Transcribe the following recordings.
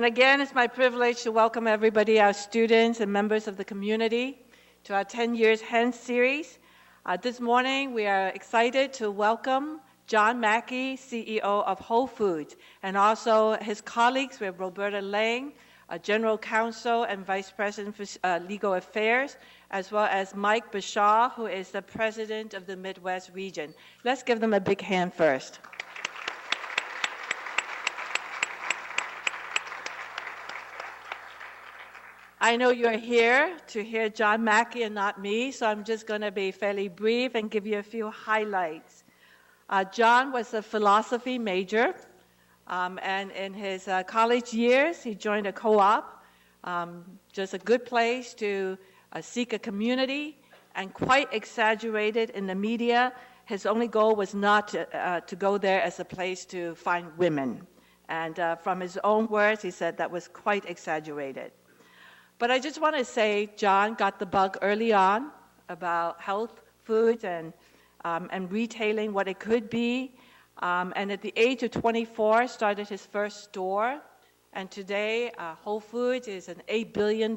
And again, it's my privilege to welcome everybody, our students and members of the community, to our 10 Years Hence series. This morning, we are excited to welcome John Mackey, CEO of Whole Foods, and also his colleagues. We have Roberta Lang, General Counsel and Vice President for Legal Affairs, as well as Mike Bashaw, who is the President of the Midwest region. Let's give them a big hand first. I know you're here to hear John Mackey and not me, so I'm just going to be fairly brief and give you a few highlights. John was a philosophy major, and in his college years, he joined a co-op, just a good place to seek a community, and quite exaggerated in the media. His only goal was not to go there as a place to find women. And from his own words, he said that was quite exaggerated. But I just want to say John got the bug early on about health foods and retailing, what it could be. And at the age of 24, started his first store. And today, Whole Foods is an $8 billion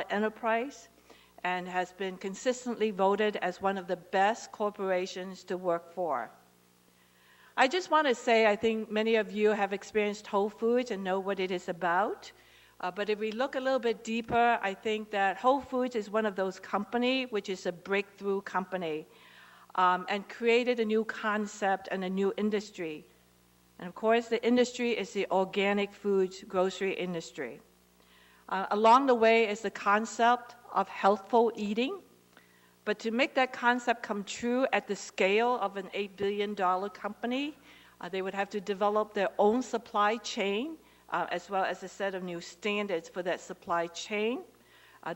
enterprise and has been consistently voted as one of the best corporations to work for. I just want to say, I think many of you have experienced Whole Foods and know what it is about. But if we look a little bit deeper, I think that Whole Foods is one of those companies which is a breakthrough company and created a new concept and a new industry. And of course, the industry is the organic foods grocery industry. Along the way is the concept of healthful eating. But to make that concept come true at the scale of an $8 billion company, they would have to develop their own supply chain, as well as a set of new standards for that supply chain.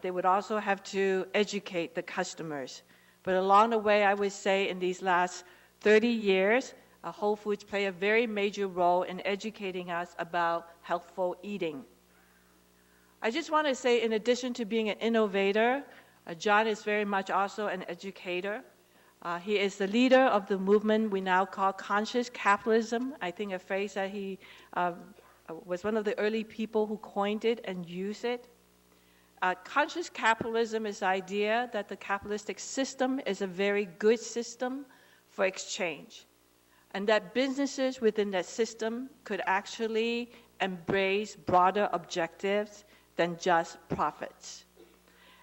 They would also have to educate the customers. But along the way, I would say in these last 30 years, Whole Foods play a very major role in educating us about healthful eating. I just want to say, in addition to being an innovator, John is very much also an educator. He is the leader of the movement we now call conscious capitalism. I think a phrase that he was one of the early people who coined it and used it. Conscious capitalism is the idea that the capitalistic system is a very good system for exchange, and that businesses within that system could actually embrace broader objectives than just profits.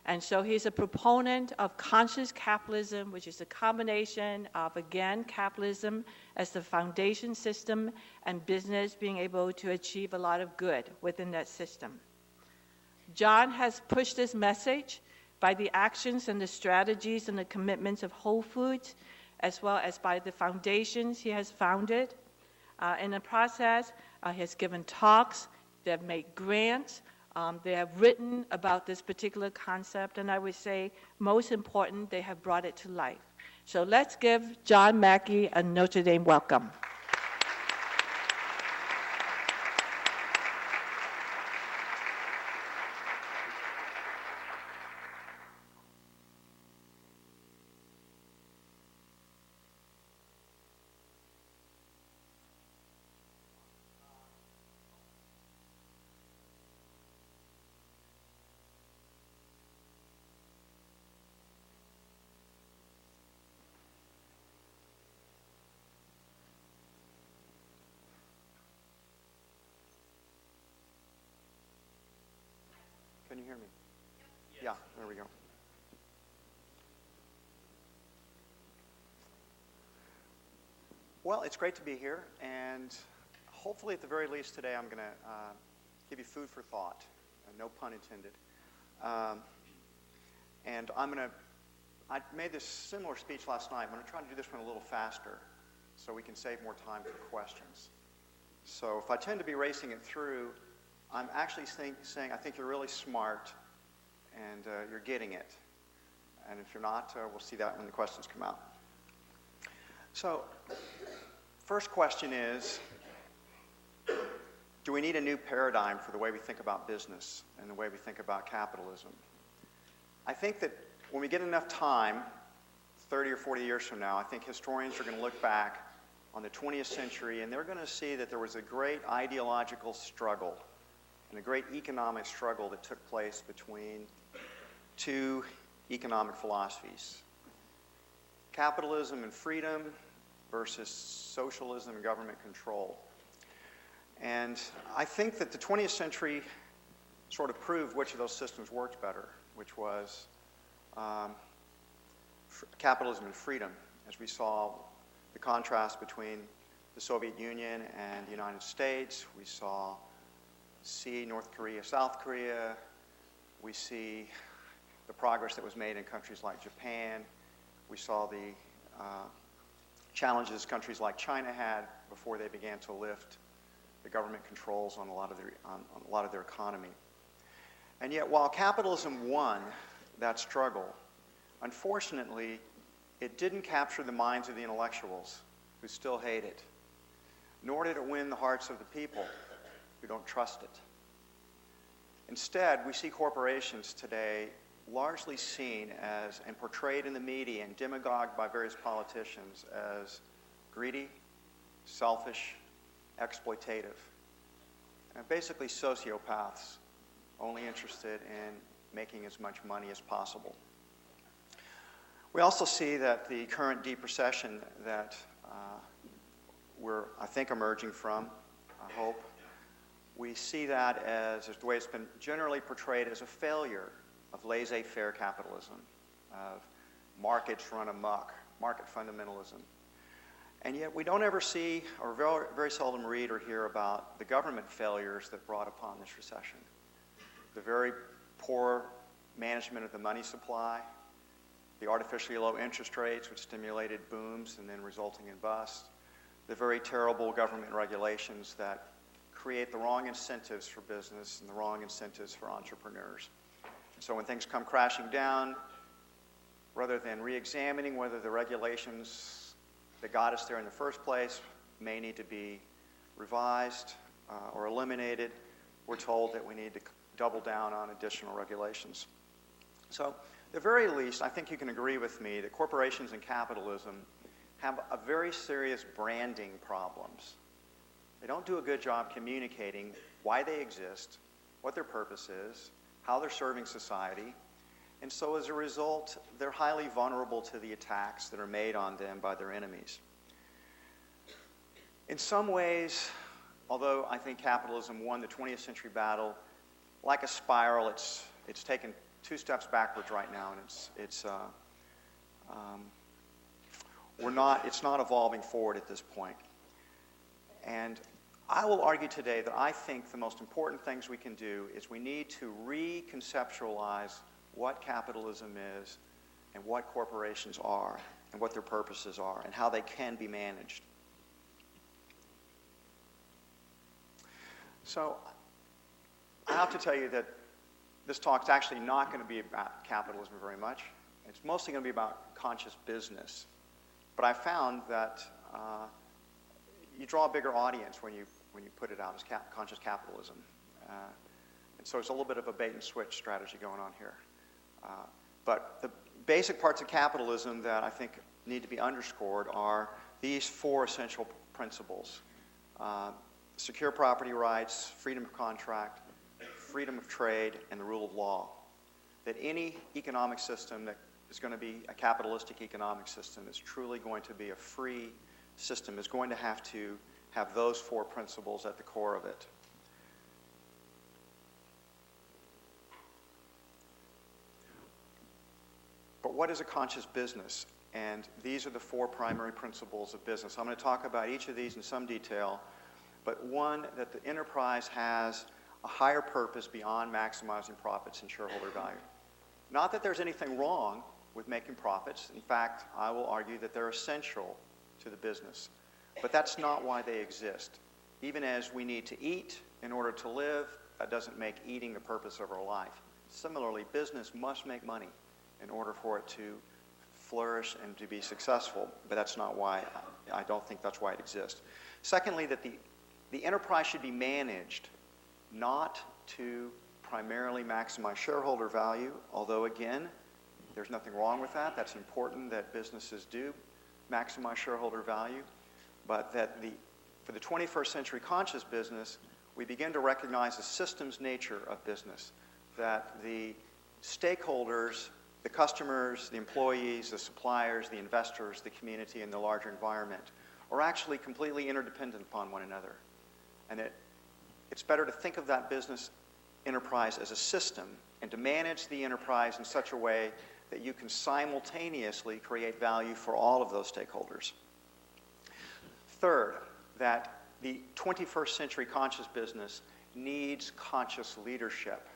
And so he's a proponent of conscious capitalism, which is a combination of, again, capitalism as the foundation system and business being able to achieve a lot of good within that system. John has pushed this message by the actions and the strategies and the commitments of Whole Foods, as well as by the foundations he has founded. In the process, he has given talks, they have made grants, they have written about this particular concept, and I would say, most important, they have brought it to life. So let's give John Mackey a Notre Dame welcome. Can you hear me? Yes. Yeah, there we go. Well, it's great to be here, and hopefully at the very least today I'm going to give you food for thought, no pun intended. And I made this similar speech last night. I'm going to try to do this one a little faster so we can save more time for questions. So if I tend to be racing it through, I'm actually saying I think you're really smart and you're getting it. And if you're not, we'll see that when the questions come out. So, first question is, do we need a new paradigm for the way we think about business and the way we think about capitalism? I think that when we get enough time, 30 or 40 years from now, I think historians are going to look back on the 20th century and they're going to see that there was a great ideological struggle and a great economic struggle that took place between two economic philosophies: capitalism and freedom versus socialism and government control. And I think that the 20th century sort of proved which of those systems worked better, which was capitalism and freedom, as we saw the contrast between the Soviet Union and the United States. We see North Korea, South Korea. We see the progress that was made in countries like Japan. We saw the challenges countries like China had before they began to lift the government controls on a lot of their economy. And yet, while capitalism won that struggle, unfortunately, it didn't capture the minds of the intellectuals who still hate it, nor did it win the hearts of the people who don't trust it. Instead, we see corporations today largely seen as, and portrayed in the media and demagogued by various politicians as greedy, selfish, exploitative, and basically sociopaths, only interested in making as much money as possible. We also see that the current deep recession that we're, I think, emerging from, I hope, we see that as the way it's been generally portrayed as a failure of laissez-faire capitalism, of markets run amok, market fundamentalism. And yet we don't ever see, or very, very seldom read or hear about the government failures that brought upon this recession. The very poor management of the money supply, the artificially low interest rates which stimulated booms and then resulting in busts, the very terrible government regulations that create the wrong incentives for business and the wrong incentives for entrepreneurs. So when things come crashing down, rather than re-examining whether the regulations that got us there in the first place may need to be revised or eliminated, we're told that we need to double down on additional regulations. So, at the very least, I think you can agree with me that corporations and capitalism have a very serious branding problems. They don't do a good job communicating why they exist, what their purpose is, how they're serving society, and so as a result, they're highly vulnerable to the attacks that are made on them by their enemies. In some ways, although I think capitalism won the 20th century battle, like a spiral, it's taken 2 steps backwards right now, and it's not evolving forward at this point. And I will argue today that I think the most important things we can do is we need to reconceptualize what capitalism is and what corporations are and what their purposes are and how they can be managed. So I have to tell you that this talk's actually not going to be about capitalism very much. It's mostly going to be about conscious business. But I found that you draw a bigger audience when you put it out as conscious capitalism. And so it's a little bit of a bait and switch strategy going on here. But the basic parts of capitalism that I think need to be underscored are these 4 essential principles: secure property rights, freedom of contract, freedom of trade, and the rule of law. That any economic system that is going to be a capitalistic economic system is truly going to be a free system is going to have those 4 principles at the core of it. But what is a conscious business? And these are the 4 primary principles of business. I'm going to talk about each of these in some detail, but one, that the enterprise has a higher purpose beyond maximizing profits and shareholder value. Not that there's anything wrong with making profits. In fact, I will argue that they're essential to the business. But that's not why they exist. Even as we need to eat in order to live, that doesn't make eating the purpose of our life. Similarly, business must make money in order for it to flourish and to be successful, but that's not why, I don't think that's why it exists. Secondly, that the enterprise should be managed not to primarily maximize shareholder value, although again, there's nothing wrong with that. That's important that businesses do maximize shareholder value, but that for the 21st century conscious business, we begin to recognize the systems nature of business, that the stakeholders, the customers, the employees, the suppliers, the investors, the community, and the larger environment are actually completely interdependent upon one another. And it's better to think of that business enterprise as a system and to manage the enterprise in such a way that you can simultaneously create value for all of those stakeholders. Third, that the 21st century conscious business needs conscious leadership.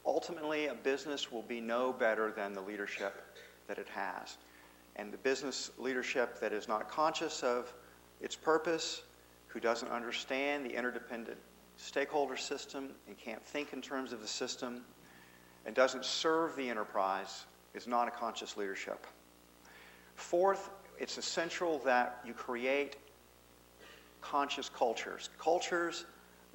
Ultimately, a business will be no better than the leadership that it has. And the business leadership that is not conscious of its purpose, who doesn't understand the interdependent stakeholder system and can't think in terms of the system, and doesn't serve the enterprise, is not a conscious leadership. Fourth, it's essential that you create conscious cultures. Cultures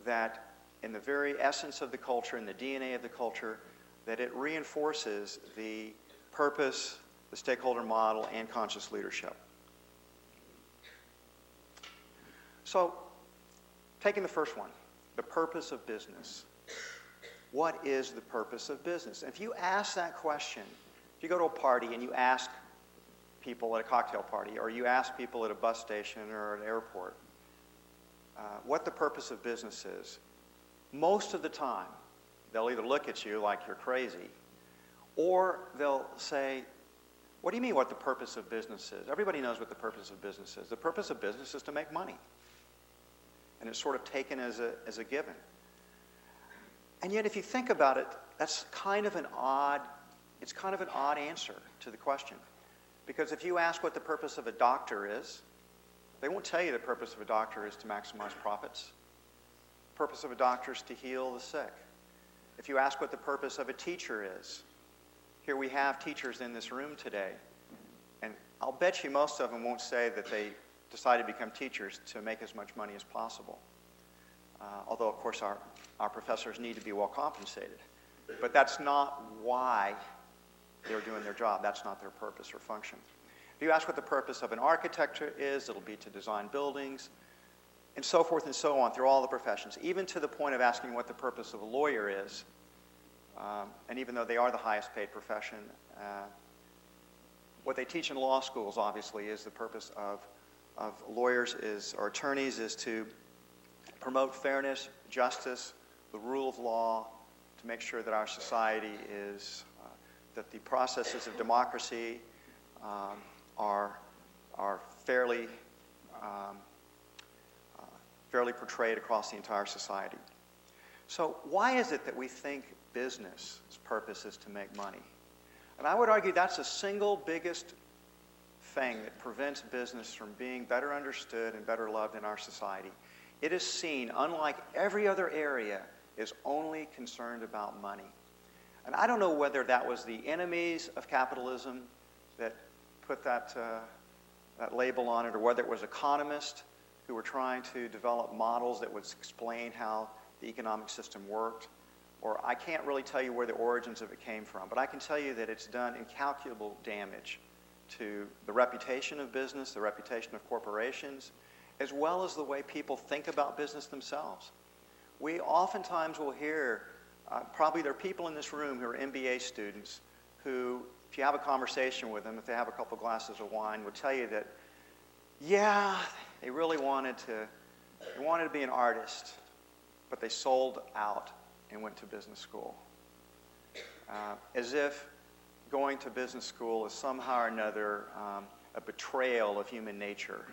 that, in the very essence of the culture, in the DNA of the culture, that it reinforces the purpose, the stakeholder model, and conscious leadership. So, taking the first one, the purpose of business. What is the purpose of business? And if you ask that question, if you go to a party and you ask people at a cocktail party, or you ask people at a bus station or an airport, what the purpose of business is, most of the time, they'll either look at you like you're crazy, or they'll say, what do you mean what the purpose of business is? Everybody knows what the purpose of business is. The purpose of business is to make money. And it's sort of taken as a given. And yet if you think about it, that's kind of an odd answer to the question. Because if you ask what the purpose of a doctor is, they won't tell you the purpose of a doctor is to maximize profits. The purpose of a doctor is to heal the sick. If you ask what the purpose of a teacher is, here we have teachers in this room today, and I'll bet you most of them won't say that they decided to become teachers to make as much money as possible. Although, of course, our professors need to be well compensated. But that's not why they're doing their job. That's not their purpose or function. If you ask what the purpose of an architect is, it'll be to design buildings, and so forth and so on through all the professions, even to the point of asking what the purpose of a lawyer is. And even though they are the highest paid profession, what they teach in law schools, obviously, is the purpose of lawyers or attorneys is to promote fairness, justice, the rule of law, to make sure that our society is, that the processes of democracy are fairly portrayed across the entire society. So why is it that we think business' purpose is to make money? And I would argue that's the single biggest thing that prevents business from being better understood and better loved in our society. It is seen, unlike every other area, is only concerned about money. And I don't know whether that was the enemies of capitalism that put that label on it, or whether it was economists who were trying to develop models that would explain how the economic system worked. Or I can't really tell you where the origins of it came from, but I can tell you that it's done incalculable damage to the reputation of business, the reputation of corporations, as well as the way people think about business themselves. We oftentimes will hear, probably there are people in this room who are MBA students who, if you have a conversation with them, if they have a couple glasses of wine, will tell you that, yeah, they really wanted to be an artist, but they sold out and went to business school. As if going to business school is somehow or another a betrayal of human nature.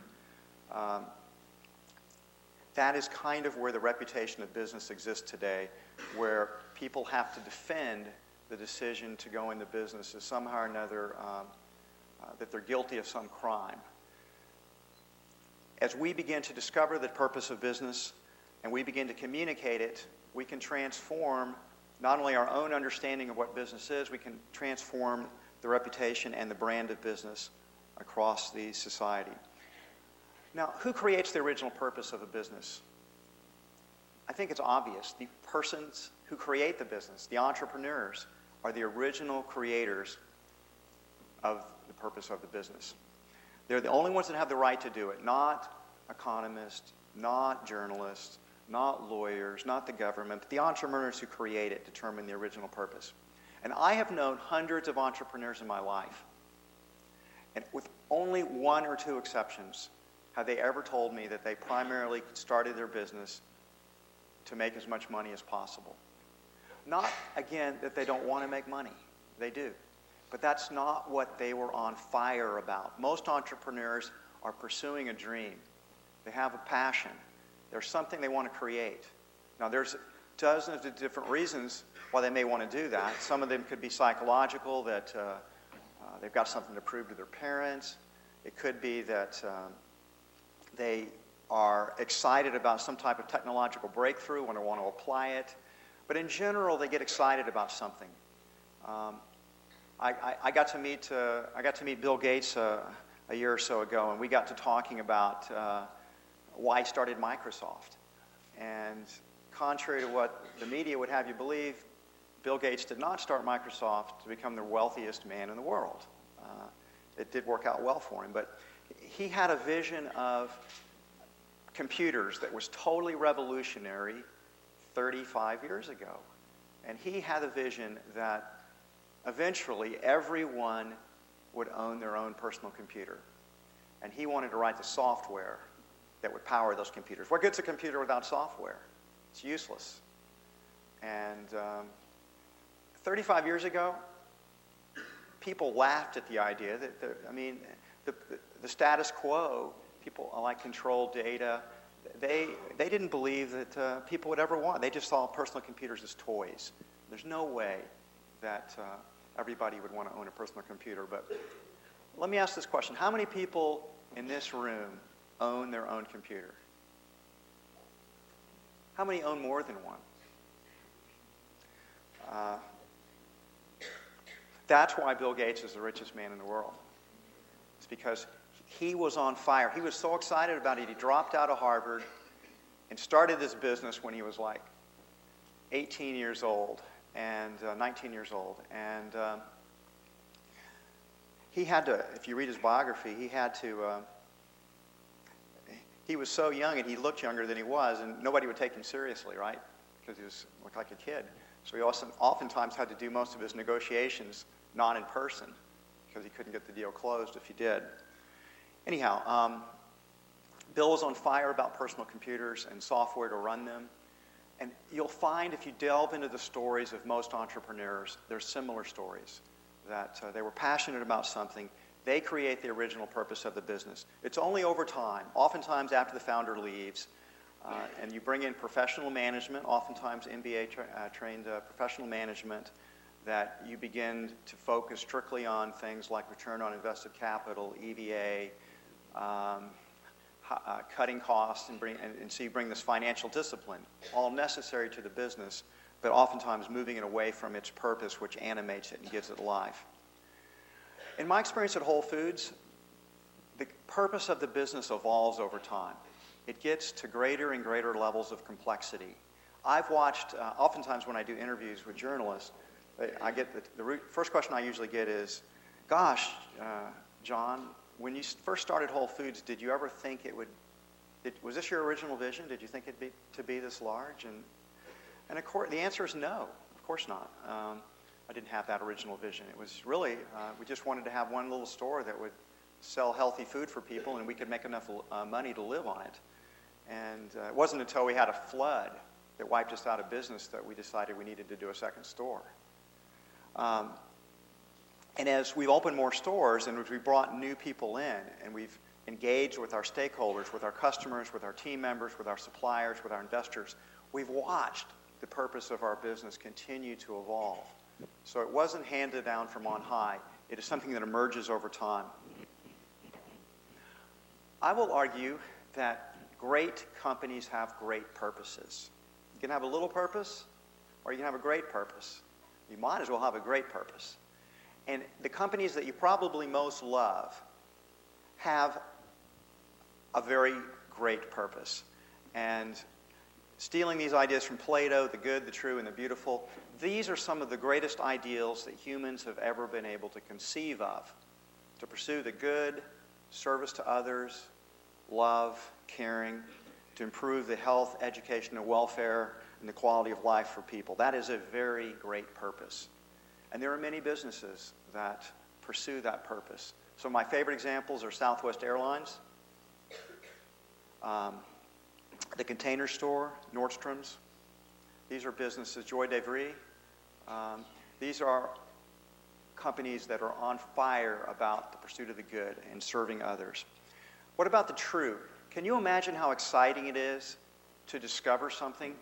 That is kind of where the reputation of business exists today, where people have to defend the decision to go into business as somehow or another that they're guilty of some crime. As we begin to discover the purpose of business and we begin to communicate it, we can transform not only our own understanding of what business is, we can transform the reputation and the brand of business across the society. Now, who creates the original purpose of a business? I think it's obvious. The persons who create the business, the entrepreneurs, are the original creators of the purpose of the business. They're the only ones that have the right to do it, not economists, not journalists, not lawyers, not the government, but the entrepreneurs who create it determine the original purpose. And I have known hundreds of entrepreneurs in my life, and with only one or two exceptions, have they ever told me that they primarily started their business to make as much money as possible. Not, again, that they don't want to make money. They do. But that's not what they were on fire about. Most entrepreneurs are pursuing a dream. They have a passion. There's something they want to create. Now, there's dozens of different reasons why they may want to do that. Some of them could be psychological, that they've got something to prove to their parents. It could be that they are excited about some type of technological breakthrough and want to apply it. But in general, they get excited about something. I got to meet Bill Gates a year or so ago, and we got to talking about why he started Microsoft. And contrary to what the media would have you believe, Bill Gates did not start Microsoft to become the wealthiest man in the world. It did work out well for him, but he had a vision of computers that was totally revolutionary 35 years ago. And he had a vision that eventually everyone would own their own personal computer. And he wanted to write the software that would power those computers. What good's a computer without software? It's useless. And 35 years ago, people laughed at the idea that, the status quo, people like controlled data, they didn't believe that people would ever want. They just saw personal computers as toys. There's no way that everybody would want to own a personal computer. But let me ask this question. How many people in this room own their own computer? How many own more than one? That's why Bill Gates is the richest man in the world. It's because he was on fire. He was so excited about it, he dropped out of Harvard and started this business when he was like 18 years old and 19 years old. And he had to, if you read his biography, he was so young and he looked younger than he was, and nobody would take him seriously, right? Because he looked like a kid. So he oftentimes had to do most of his negotiations not in person because he couldn't get the deal closed if he did. Anyhow, Bill was on fire about personal computers and software to run them. And you'll find if you delve into the stories of most entrepreneurs, there's similar stories that they were passionate about something. They create the original purpose of the business. It's only over time, oftentimes after the founder leaves, and you bring in professional management, oftentimes MBA-trained professional management, that you begin to focus strictly on things like return on invested capital, EVA, cutting costs, and so you bring this financial discipline, all necessary to the business, but oftentimes moving it away from its purpose, which animates it and gives it life. In my experience at Whole Foods, the purpose of the business evolves over time. It gets to greater and greater levels of complexity. I've watched, oftentimes when I do interviews with journalists, I get the first question I usually get is, gosh, John, when you first started Whole Foods, did you ever think it would, was this your original vision? Did you think it'd be this large? And of course, the answer is no, of course not. I didn't have that original vision. It was really, we just wanted to have one little store that would sell healthy food for people and we could make enough money to live on it. And it wasn't until we had a flood that wiped us out of business that we decided we needed to do a second store. And as we've opened more stores and as we brought new people in and we've engaged with our stakeholders, with our customers, with our team members, with our suppliers, with our investors, we've watched the purpose of our business continue to evolve. So it wasn't handed down from on high. It is something that emerges over time. I will argue that great companies have great purposes. You can have a little purpose or you can have a great purpose. You might as well have a great purpose. And the companies that you probably most love have a very great purpose. And stealing these ideas from Plato, the good, the true, and the beautiful, these are some of the greatest ideals that humans have ever been able to conceive of. To pursue the good, service to others, love, caring. to improve the health, education, and welfare and the quality of life for people. That is a very great purpose. And there are many businesses that pursue that purpose. Some of my favorite examples are Southwest Airlines, the Container Store, Nordstrom's. These are businesses, Joy DeVry. These are companies that are on fire about the pursuit of the good and serving others. What about the true? Can you imagine how exciting it is to discover something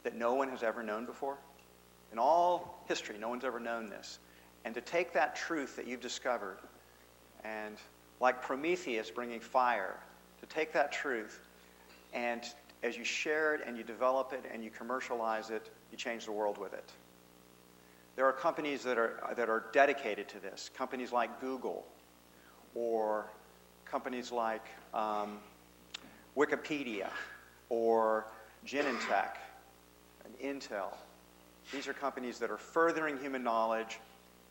that no one has ever known before? In all history, no one's ever known this. And to take that truth that you've discovered and, like Prometheus bringing fire, to take that truth and as you share it and you develop it and you commercialize it, you change the world with it. There are companies that are dedicated to this, companies like Google or companies like Wikipedia or Genentech and Intel. These are companies that are furthering human knowledge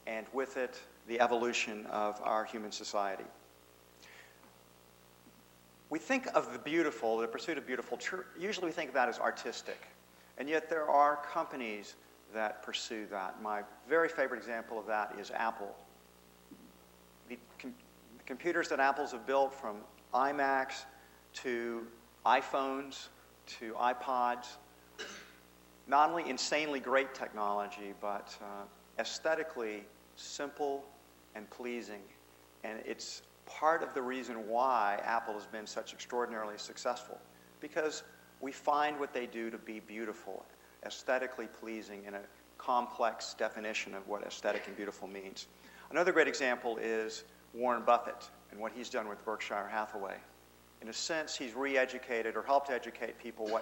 and with it the evolution of our human society. We think of the beautiful, the pursuit of beautiful, usually we think of that as artistic. And yet there are companies that pursue that. My very favorite example of that is Apple. The computers that Apple's have built, from iMacs to iPhones to iPods, not only insanely great technology, but aesthetically simple and pleasing. And it's part of the reason why Apple has been such extraordinarily successful, because we find what they do to be beautiful, aesthetically pleasing, in a complex definition of what aesthetic and beautiful means. Another great example is Warren Buffett and what he's done with Berkshire Hathaway. In a sense, he's re-educated or helped educate people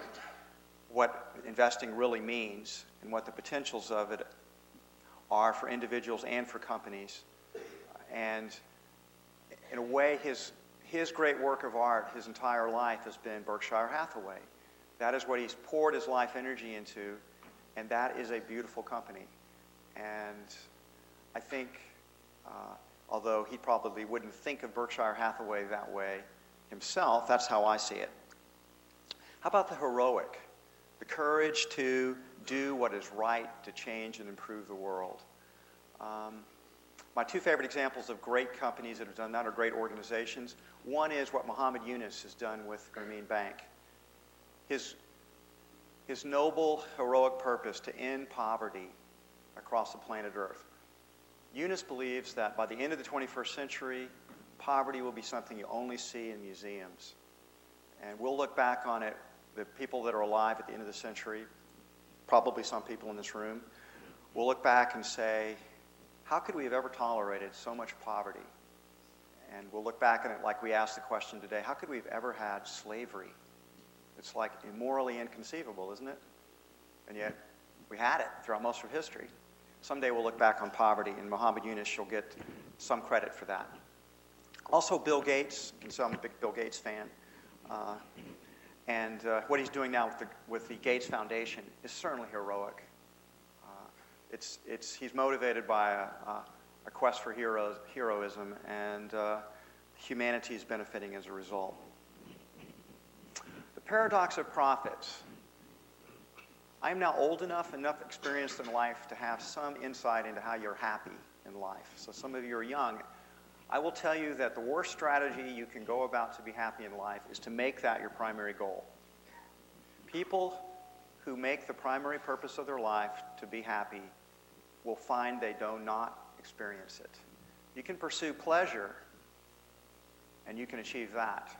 what investing really means and what the potentials of it are for individuals and for companies. And in a way, his great work of art, his entire life, has been Berkshire Hathaway. That is what he's poured his life energy into, and that is a beautiful company. And I think, although he probably wouldn't think of Berkshire Hathaway that way himself, that's how I see it. How about the heroic? The courage to do what is right to change and improve the world. My two favorite examples of great companies that have done that, are great organizations. One is what Muhammad Yunus has done with Grameen Bank. His noble, heroic purpose to end poverty across the planet Earth. Yunus believes that by the end of the 21st century, poverty will be something you only see in museums. And we'll look back on it, the people that are alive at the end of the century, probably some people in this room, we'll look back and say, how could we have ever tolerated so much poverty? And we'll look back on it like we asked the question today, how could we have ever had slavery? It's like immorally inconceivable, isn't it? And yet, we had it throughout most of history. Someday we'll look back on poverty, and Muhammad Yunus will get some credit for that. Also, Bill Gates, and so I'm a big Bill Gates fan. And what he's doing now with the Gates Foundation is certainly heroic. He's motivated by a quest for heroism, and humanity is benefiting as a result. The paradox of profits. I am now old enough experienced in life to have some insight into how you're happy in life. So some of you are young. I will tell you that the worst strategy you can go about to be happy in life is to make that your primary goal. People who make the primary purpose of their life to be happy will find they do not experience it. You can pursue pleasure, and you can achieve that.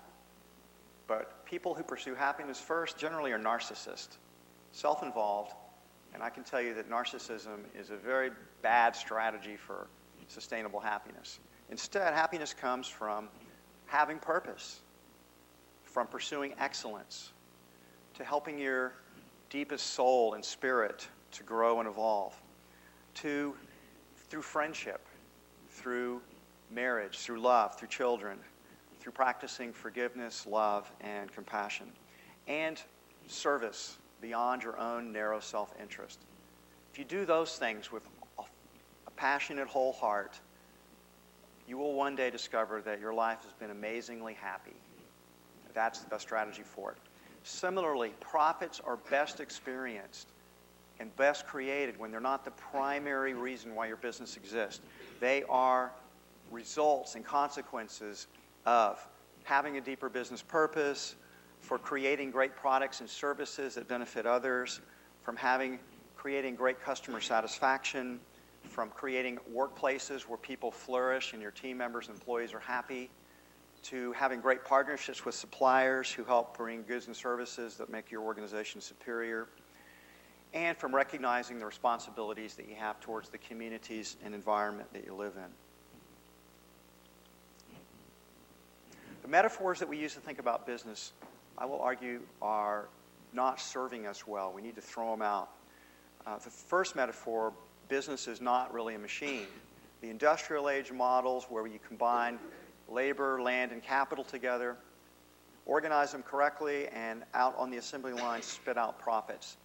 But people who pursue happiness first generally are narcissists, self-involved, and I can tell you that narcissism is a very bad strategy for sustainable happiness. Instead, happiness comes from having purpose, from pursuing excellence, to helping your deepest soul and spirit to grow and evolve, through friendship, through marriage, through love, through children, through practicing forgiveness, love, and compassion, and service beyond your own narrow self-interest. If you do those things with a passionate whole heart, you will one day discover that your life has been amazingly happy. That's the best strategy for it. Similarly, profits are best experienced and best created when they're not the primary reason why your business exists. They are results and consequences of having a deeper business purpose, for creating great products and services that benefit others, from creating great customer satisfaction, from creating workplaces where people flourish and your team members and employees are happy, to having great partnerships with suppliers who help bring goods and services that make your organization superior, and from recognizing the responsibilities that you have towards the communities and environment that you live in. The metaphors that we use to think about business, I will argue, are not serving us well. We need to throw them out. The first metaphor, business is not really a machine. The industrial age models where you combine labor, land, and capital together, organize them correctly, and out on the assembly line spit out profits.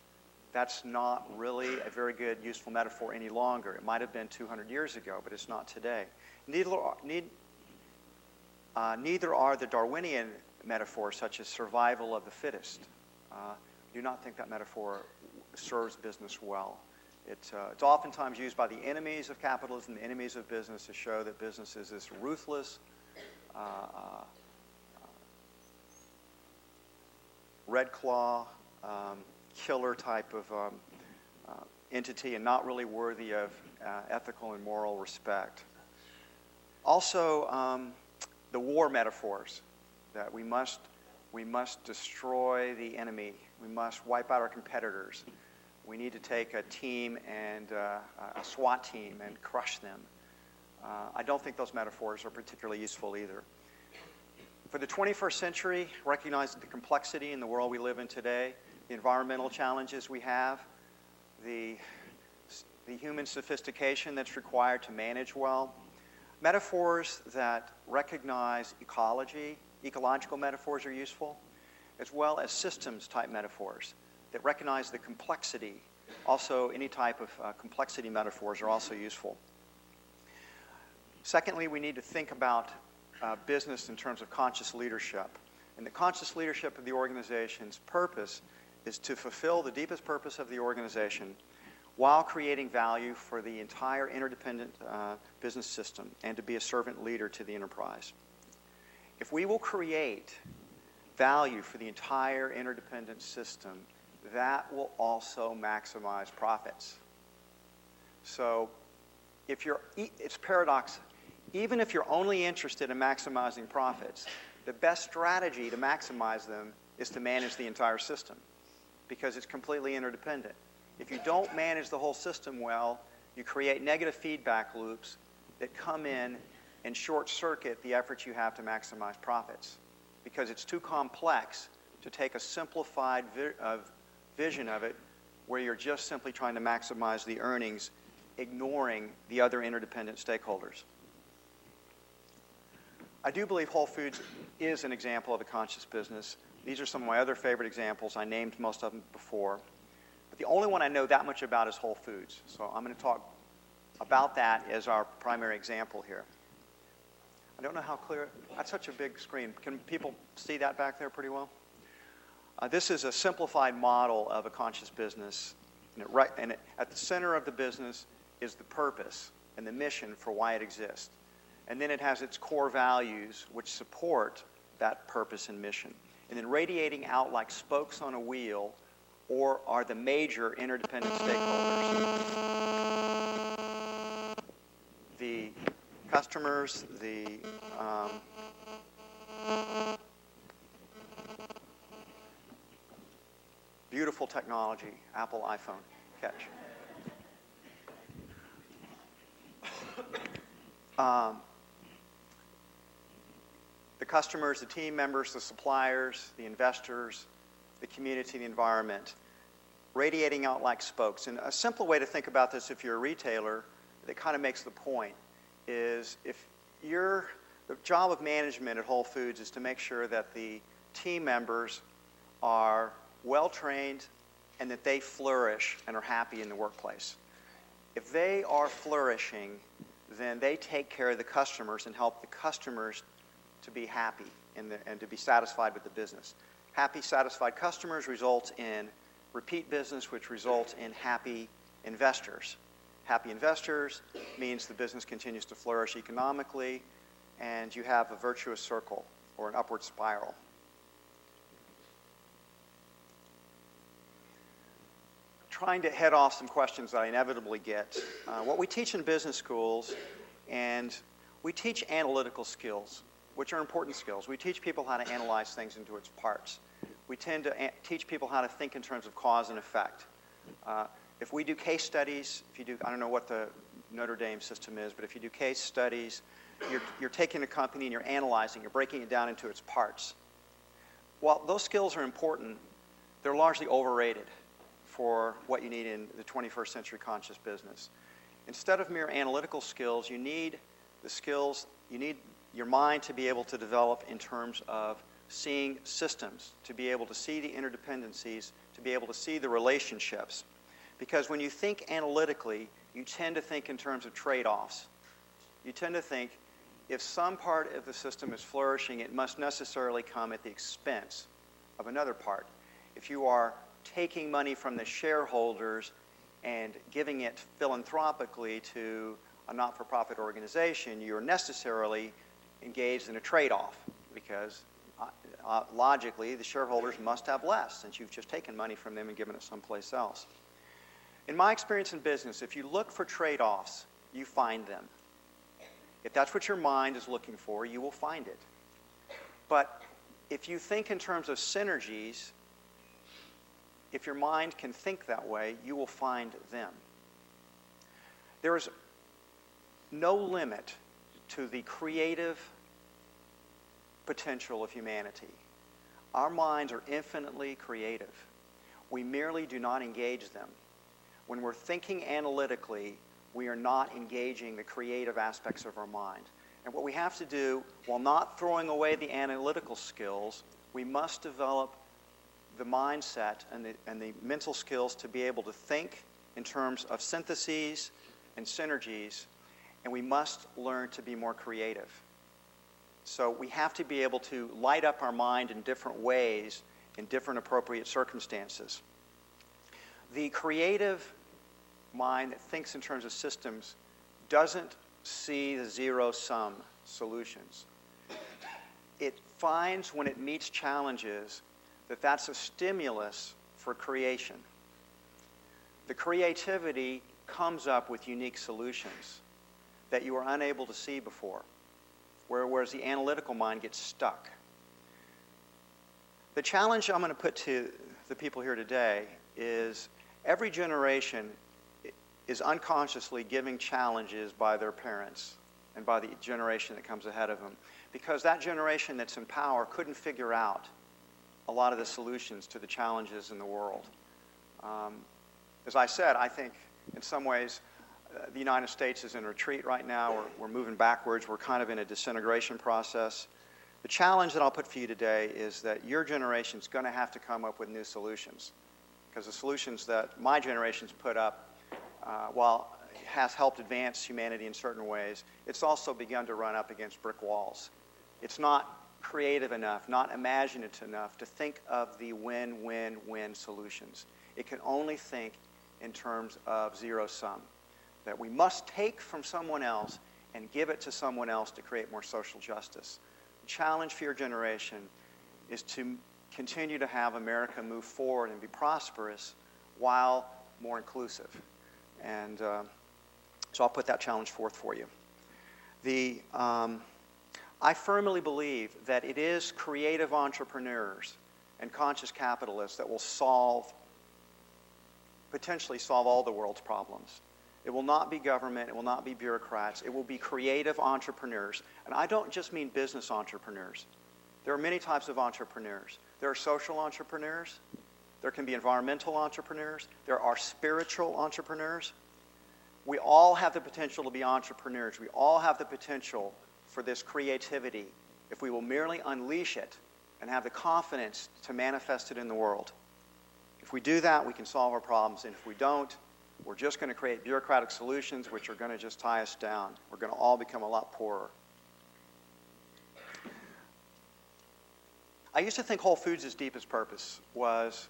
That's not really a very good, useful metaphor any longer. It might have been 200 years ago, but it's not today. Neither are the Darwinian metaphors, such as survival of the fittest. I do not think that metaphor serves business well. It's oftentimes used by the enemies of capitalism, the enemies of business, to show that business is this ruthless, red claw, killer type of entity and not really worthy of ethical and moral respect. Also, the war metaphors, that we must destroy the enemy. We must wipe out our competitors. We need to take a team and a SWAT team and crush them. I don't think those metaphors are particularly useful either. For the 21st century, recognize the complexity in the world we live in today, the environmental challenges we have, the human sophistication that's required to manage well. Metaphors that recognize ecological metaphors are useful, as well as systems-type metaphors that recognize the complexity. Also, any type of complexity metaphors are also useful. Secondly, we need to think about business in terms of conscious leadership. And the conscious leadership of the organization's purpose is to fulfill the deepest purpose of the organization while creating value for the entire interdependent business system and to be a servant leader to the enterprise. If we will create value for the entire interdependent system, that will also maximize profits. So it's paradox. Even if you're only interested in maximizing profits, the best strategy to maximize them is to manage the entire system because it's completely interdependent. If you don't manage the whole system well, you create negative feedback loops that come in and short-circuit the efforts you have to maximize profits because it's too complex to take a simplified vision of it where you're just simply trying to maximize the earnings, ignoring the other interdependent stakeholders. I do believe Whole Foods is an example of a conscious business. These are some of my other favorite examples. I named most of them before. But the only one I know that much about is Whole Foods. So I'm going to talk about that as our primary example here. I don't know how clear. That's such a big screen. Can people see that back there pretty well? This is a simplified model of a conscious business. And at the center of the business is the purpose and the mission for why it exists. And then it has its core values, which support that purpose and mission. And then radiating out like spokes on a wheel or are the major interdependent stakeholders. The customers, the beautiful technology, Apple iPhone, catch. The customers, the team members, the suppliers, the investors, the community, the environment, radiating out like spokes. And a simple way to think about this if you're a retailer that kind of makes the point is the job of management at Whole Foods is to make sure that the team members are well-trained and that they flourish and are happy in the workplace. If they are flourishing, then they take care of the customers and help the customers to be happy and to be satisfied with the business. Happy, satisfied customers result in repeat business, which results in happy investors. Happy investors means the business continues to flourish economically, and you have a virtuous circle or an upward spiral. Trying to head off some questions that I inevitably get. What we teach in business schools, and we teach analytical skills, which are important skills. We teach people how to analyze things into its parts. We tend to teach people how to think in terms of cause and effect. If we do case studies, I don't know what the Notre Dame system is, but if you do case studies, you're taking a company and you're analyzing, you're breaking it down into its parts. While those skills are important, they're largely overrated for what you need in the 21st century conscious business. Instead of mere analytical skills, you need your mind to be able to develop in terms of seeing systems, to be able to see the interdependencies, to be able to see the relationships. Because when you think analytically, you tend to think in terms of trade-offs. You tend to think if some part of the system is flourishing, it must necessarily come at the expense of another part. If you are taking money from the shareholders and giving it philanthropically to a not-for-profit organization, you're necessarily engaged in a trade-off because logically the shareholders must have less since you've just taken money from them and given it someplace else. In my experience in business, if you look for trade-offs, you find them. If that's what your mind is looking for, you will find it. But if you think in terms of synergies, if your mind can think that way, you will find them. There is no limit to the creative potential of humanity. Our minds are infinitely creative. We merely do not engage them. When we're thinking analytically, we are not engaging the creative aspects of our mind. And what we have to do, while not throwing away the analytical skills, we must develop the mindset and the mental skills to be able to think in terms of syntheses and synergies, and we must learn to be more creative. So we have to be able to light up our mind in different ways in different appropriate circumstances. The creative mind that thinks in terms of systems doesn't see the zero-sum solutions. It finds when it meets challenges that that's a stimulus for creation. The creativity comes up with unique solutions that you were unable to see before, whereas the analytical mind gets stuck. The challenge I'm going to put to the people here today is every generation is unconsciously giving challenges by their parents and by the generation that comes ahead of them, because that generation that's in power couldn't figure out a lot of the solutions to the challenges in the world. As I said, I think in some ways the United States is in retreat right now. We're moving backwards. We're kind of in a disintegration process. The challenge that I'll put for you today is that your generation is going to have to come up with new solutions, because the solutions that my generation's put up, while it has helped advance humanity in certain ways, it's also begun to run up against brick walls. It's not creative enough, not imaginative enough to think of the win-win-win solutions. It can only think in terms of zero-sum, that we must take from someone else and give it to someone else to create more social justice. The challenge for your generation is to continue to have America move forward and be prosperous while more inclusive. And so I'll put that challenge forth for you. I firmly believe that it is creative entrepreneurs and conscious capitalists that will potentially solve all the world's problems. It will not be government. It will not be bureaucrats. It will be creative entrepreneurs. And I don't just mean business entrepreneurs. There are many types of entrepreneurs. There are social entrepreneurs. There can be environmental entrepreneurs. There are spiritual entrepreneurs. We all have the potential to be entrepreneurs. We all have the potential for this creativity if we will merely unleash it and have the confidence to manifest it in the world. If we do that, we can solve our problems. And if we don't, we're just going to create bureaucratic solutions which are going to just tie us down. We're going to all become a lot poorer. I used to think Whole Foods' deepest purpose was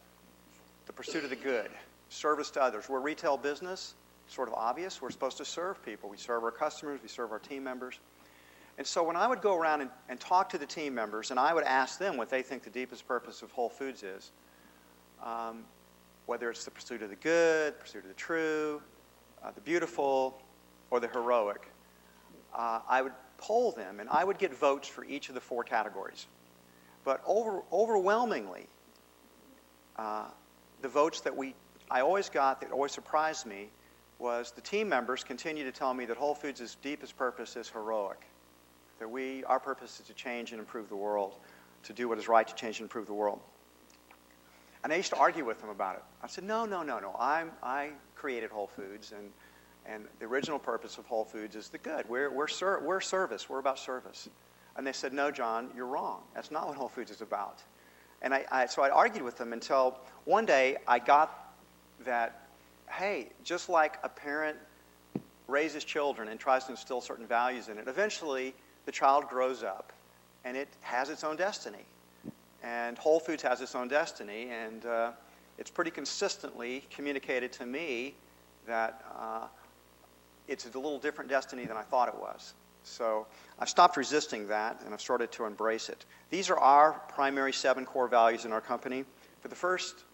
the pursuit of the good, service to others. We're a retail business, sort of obvious. We're supposed to serve people. We serve our customers. We serve our team members. And so when I would go around and talk to the team members, and I would ask them what they think the deepest purpose of Whole Foods is, whether it's the pursuit of the good, pursuit of the true, the beautiful, or the heroic, I would poll them, and I would get votes for each of the 4 categories. But overwhelmingly, the votes that I always got that always surprised me was the team members continue to tell me that Whole Foods' deepest purpose is heroic, that our purpose is to change and improve the world, to do what is right to change and improve the world. And I used to argue with them about it. I said, no. I created Whole Foods, and the original purpose of Whole Foods is the good. We're service. We're about service. And they said, no, John, you're wrong. That's not what Whole Foods is about. And so I argued with them until one day I got that, hey, just like a parent raises children and tries to instill certain values in it, eventually the child grows up and it has its own destiny. And Whole Foods has its own destiny, and it's pretty consistently communicated to me that it's a little different destiny than I thought it was. So I've stopped resisting that, and I've started to embrace it. These are our primary 7 core values in our company. For the first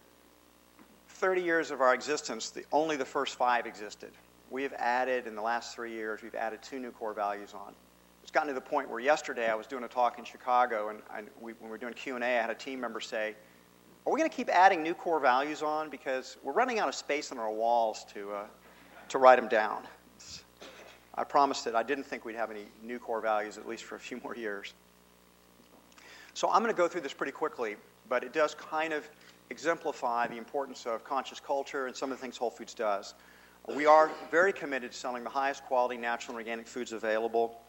30 years of our existence, only the first 5 existed. We have added, in the last 3 years, we've added 2 new core values on. It's gotten to the point where yesterday I was doing a talk in Chicago, and when we were doing Q&A, I had a team member say, are we going to keep adding new core values on? Because we're running out of space on our walls to write them down. I promised that I didn't think we'd have any new core values, at least for a few more years. So I'm going to go through this pretty quickly, but it does kind of exemplify the importance of conscious culture and some of the things Whole Foods does. We are very committed to selling the highest quality natural and organic foods available.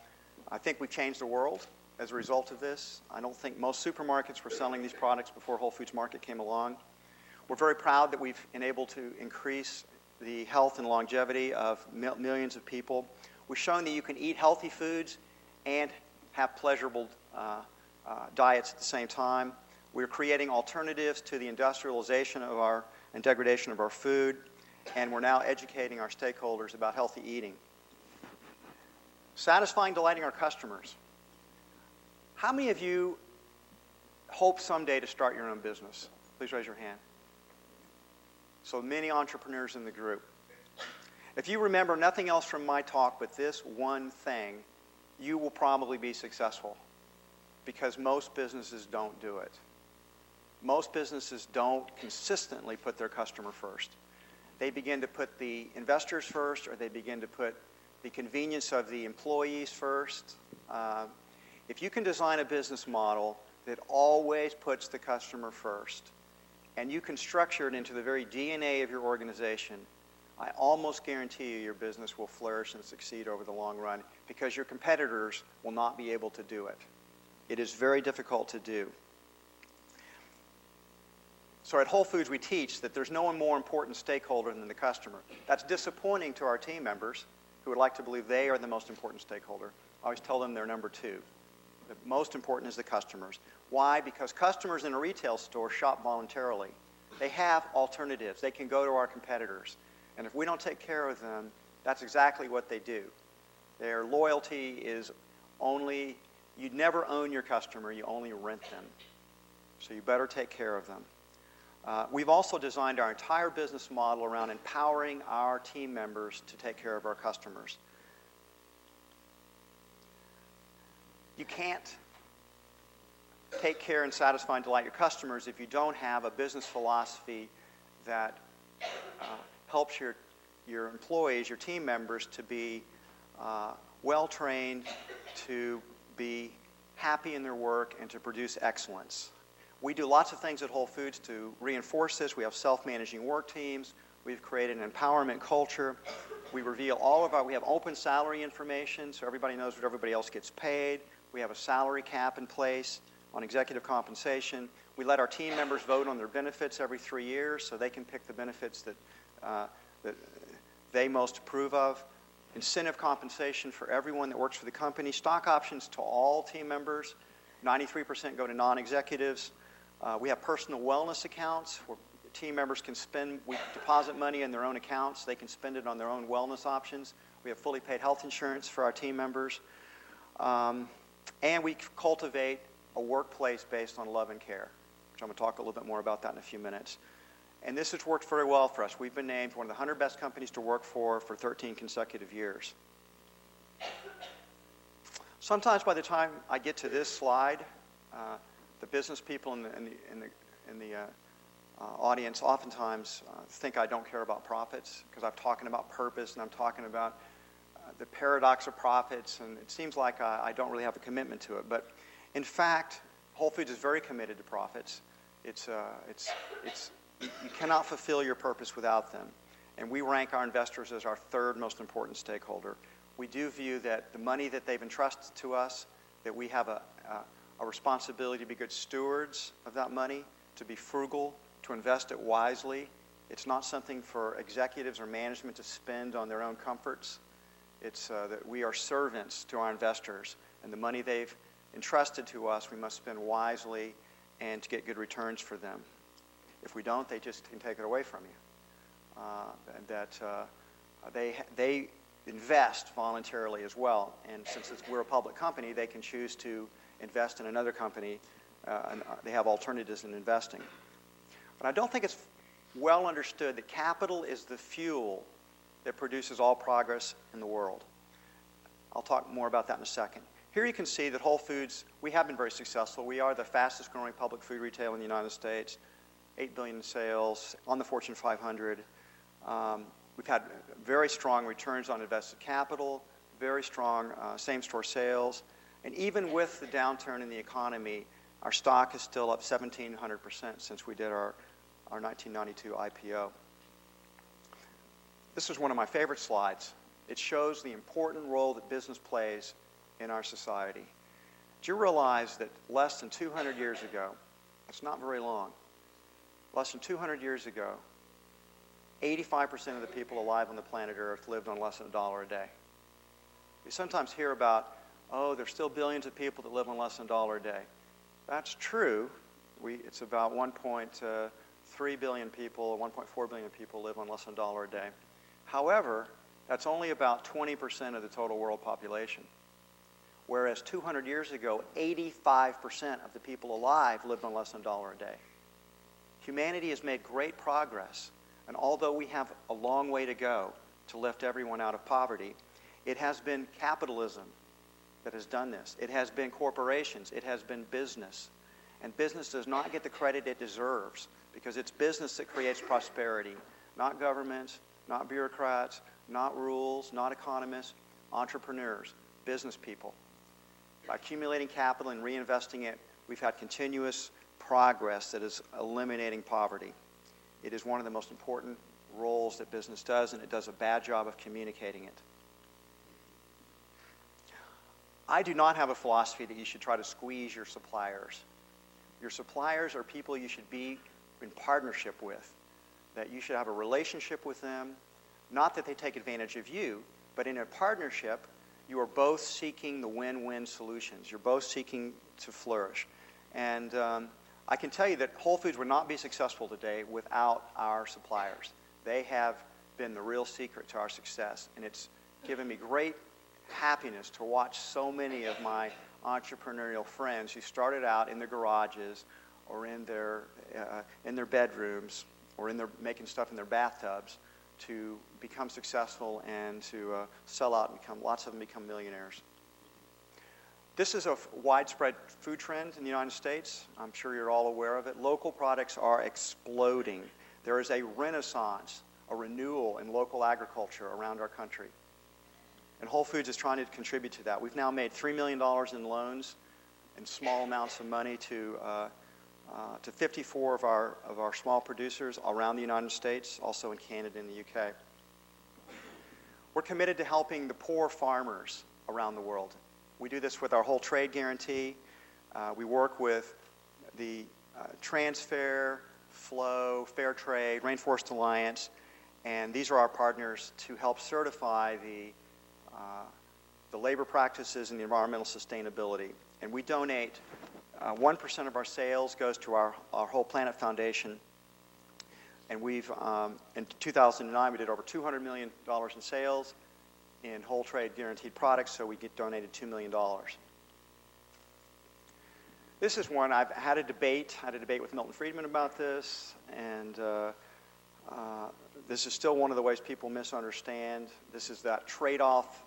I think we've changed the world as a result of this. I don't think most supermarkets were selling these products before Whole Foods Market came along. We're very proud that we've been able to increase the health and longevity of millions of people. We've shown that you can eat healthy foods and have pleasurable diets at the same time. We're creating alternatives to the industrialization of and degradation of our food, and we're now educating our stakeholders about healthy eating. Satisfying, delighting our customers. How many of you hope someday to start your own business? Please raise your hand. So many entrepreneurs in the group. If you remember nothing else from my talk but this one thing, you will probably be successful, because most businesses don't do it. Most businesses don't consistently put their customer first. They begin to put the investors first, or they begin to put the convenience of the employees first. If you can design a business model that always puts the customer first, and you can structure it into the very DNA of your organization, I almost guarantee you your business will flourish and succeed over the long run, because your competitors will not be able to do it. It is very difficult to do. So at Whole Foods, we teach that there's no one more important stakeholder than the customer. That's disappointing to our team members, who would like to believe they are the most important stakeholder. I always tell them they're number 2. The most important is the customers. Why? Because customers in a retail store shop voluntarily. They have alternatives. They can go to our competitors. And if we don't take care of them, that's exactly what they do. Their loyalty is only, you never own your customer, you only rent them. So you better take care of them. We've also designed our entire business model around empowering our team members to take care of our customers. You can't take care and satisfy and delight your customers if you don't have a business philosophy that helps your employees, your team members, to be well-trained, to be happy in their work, and to produce excellence. We do lots of things at Whole Foods to reinforce this. We have self-managing work teams. We've created an empowerment culture. We reveal we have open salary information, so everybody knows what everybody else gets paid. We have a salary cap in place on executive compensation. We let our team members vote on their benefits every 3 years, so they can pick the benefits that they most approve of. Incentive compensation for everyone that works for the company. Stock options to all team members. 93% go to non-executives. We have personal wellness accounts where team members can spend, we deposit money in their own accounts. They can spend it on their own wellness options. We have fully paid health insurance for our team members. And we cultivate a workplace based on love and care, which I'm going to talk a little bit more about that in a few minutes. And this has worked very well for us. We've been named one of the 100 best companies to work for 13 consecutive years. Sometimes by the time I get to this slide, the business people in the audience oftentimes think I don't care about profits because I'm talking about purpose and I'm talking about the paradox of profits, and it seems like I don't really have a commitment to it. But in fact, Whole Foods is very committed to profits. You cannot fulfill your purpose without them. And we rank our investors as our third most important stakeholder. We do view that the money that they've entrusted to us, that we have a responsibility to be good stewards of that money, to be frugal, to invest it wisely. It's not something for executives or management to spend on their own comforts. It's that we are servants to our investors, and the money they've entrusted to us, we must spend wisely and to get good returns for them. If we don't, they just can take it away from you. They invest voluntarily as well, and since we're a public company, they can choose to invest in another company, and they have alternatives in investing. But I don't think it's well understood that capital is the fuel that produces all progress in the world. I'll talk more about that in a second. Here you can see that Whole Foods, we have been very successful. We are the fastest growing public food retailer in the United States, $8 billion in sales, on the Fortune 500. We've had very strong returns on invested capital, very strong same-store sales, and even with the downturn in the economy, our stock is still up 1,700% since we did our 1992 IPO. This is one of my favorite slides. It shows the important role that business plays in our society. Do you realize that less than 200 years ago, it's not very long, less than 200 years ago, 85% of the people alive on the planet Earth lived on less than $1 a day. We sometimes hear about, there's still billions of people that live on less than $1 a day. That's true. It's about 1.3 billion people, 1.4 billion people live on less than $1 a day. However, that's only about 20% of the total world population. Whereas 200 years ago, 85% of the people alive lived on less than $1 a day. Humanity has made great progress, and although we have a long way to go to lift everyone out of poverty, it has been capitalism that has done this. It has been corporations. It has been business. And business does not get the credit it deserves because it's business that creates prosperity, not governments, not bureaucrats, not rules, not economists, entrepreneurs, business people. By accumulating capital and reinvesting it, we've had continuous progress that is eliminating poverty. It is one of the most important roles that business does, and it does a bad job of communicating it. I do not have a philosophy that you should try to squeeze your suppliers. Your suppliers are people you should be in partnership with, that you should have a relationship with them, not that they take advantage of you, but in a partnership, you are both seeking the win-win solutions. You're both seeking to flourish. And I can tell you that Whole Foods would not be successful today without our suppliers. They have been the real secret to our success, and it's given me great happiness to watch so many of my entrepreneurial friends who started out in their garages or in their bedrooms or making stuff in their bathtubs to become successful and to sell out and lots of them become millionaires. This is a widespread food trend in the United States. I'm sure you're all aware of it. Local products are exploding. There is a renaissance, a renewal in local agriculture around our country. And Whole Foods is trying to contribute to that. We've now made $3 million in loans and small amounts of money to 54 of our small producers around the United States, also in Canada and the UK. We're committed to helping the poor farmers around the world. We do this with our whole trade guarantee. We work with the Transfair, Flow, Fair Trade, Rainforest Alliance, and these are our partners to help certify the labor practices and the environmental sustainability. And we donate 1% of our sales goes to our Whole Planet Foundation. And we've, in 2009, we did over $200 million in sales in whole trade guaranteed products, so we get donated $2 million. This is one I've had a debate. I had a debate with Milton Friedman about this, and this is still one of the ways people misunderstand. This is that trade-off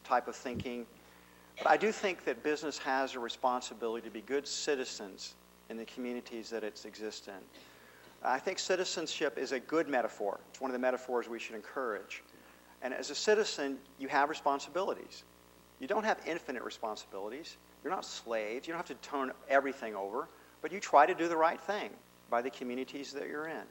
type of thinking. But I do think that business has a responsibility to be good citizens in the communities that it exists in. I think citizenship is a good metaphor. It's one of the metaphors we should encourage. And as a citizen, you have responsibilities. You don't have infinite responsibilities. You're not slaves. You don't have to turn everything over, but you try to do the right thing by the communities that you're in.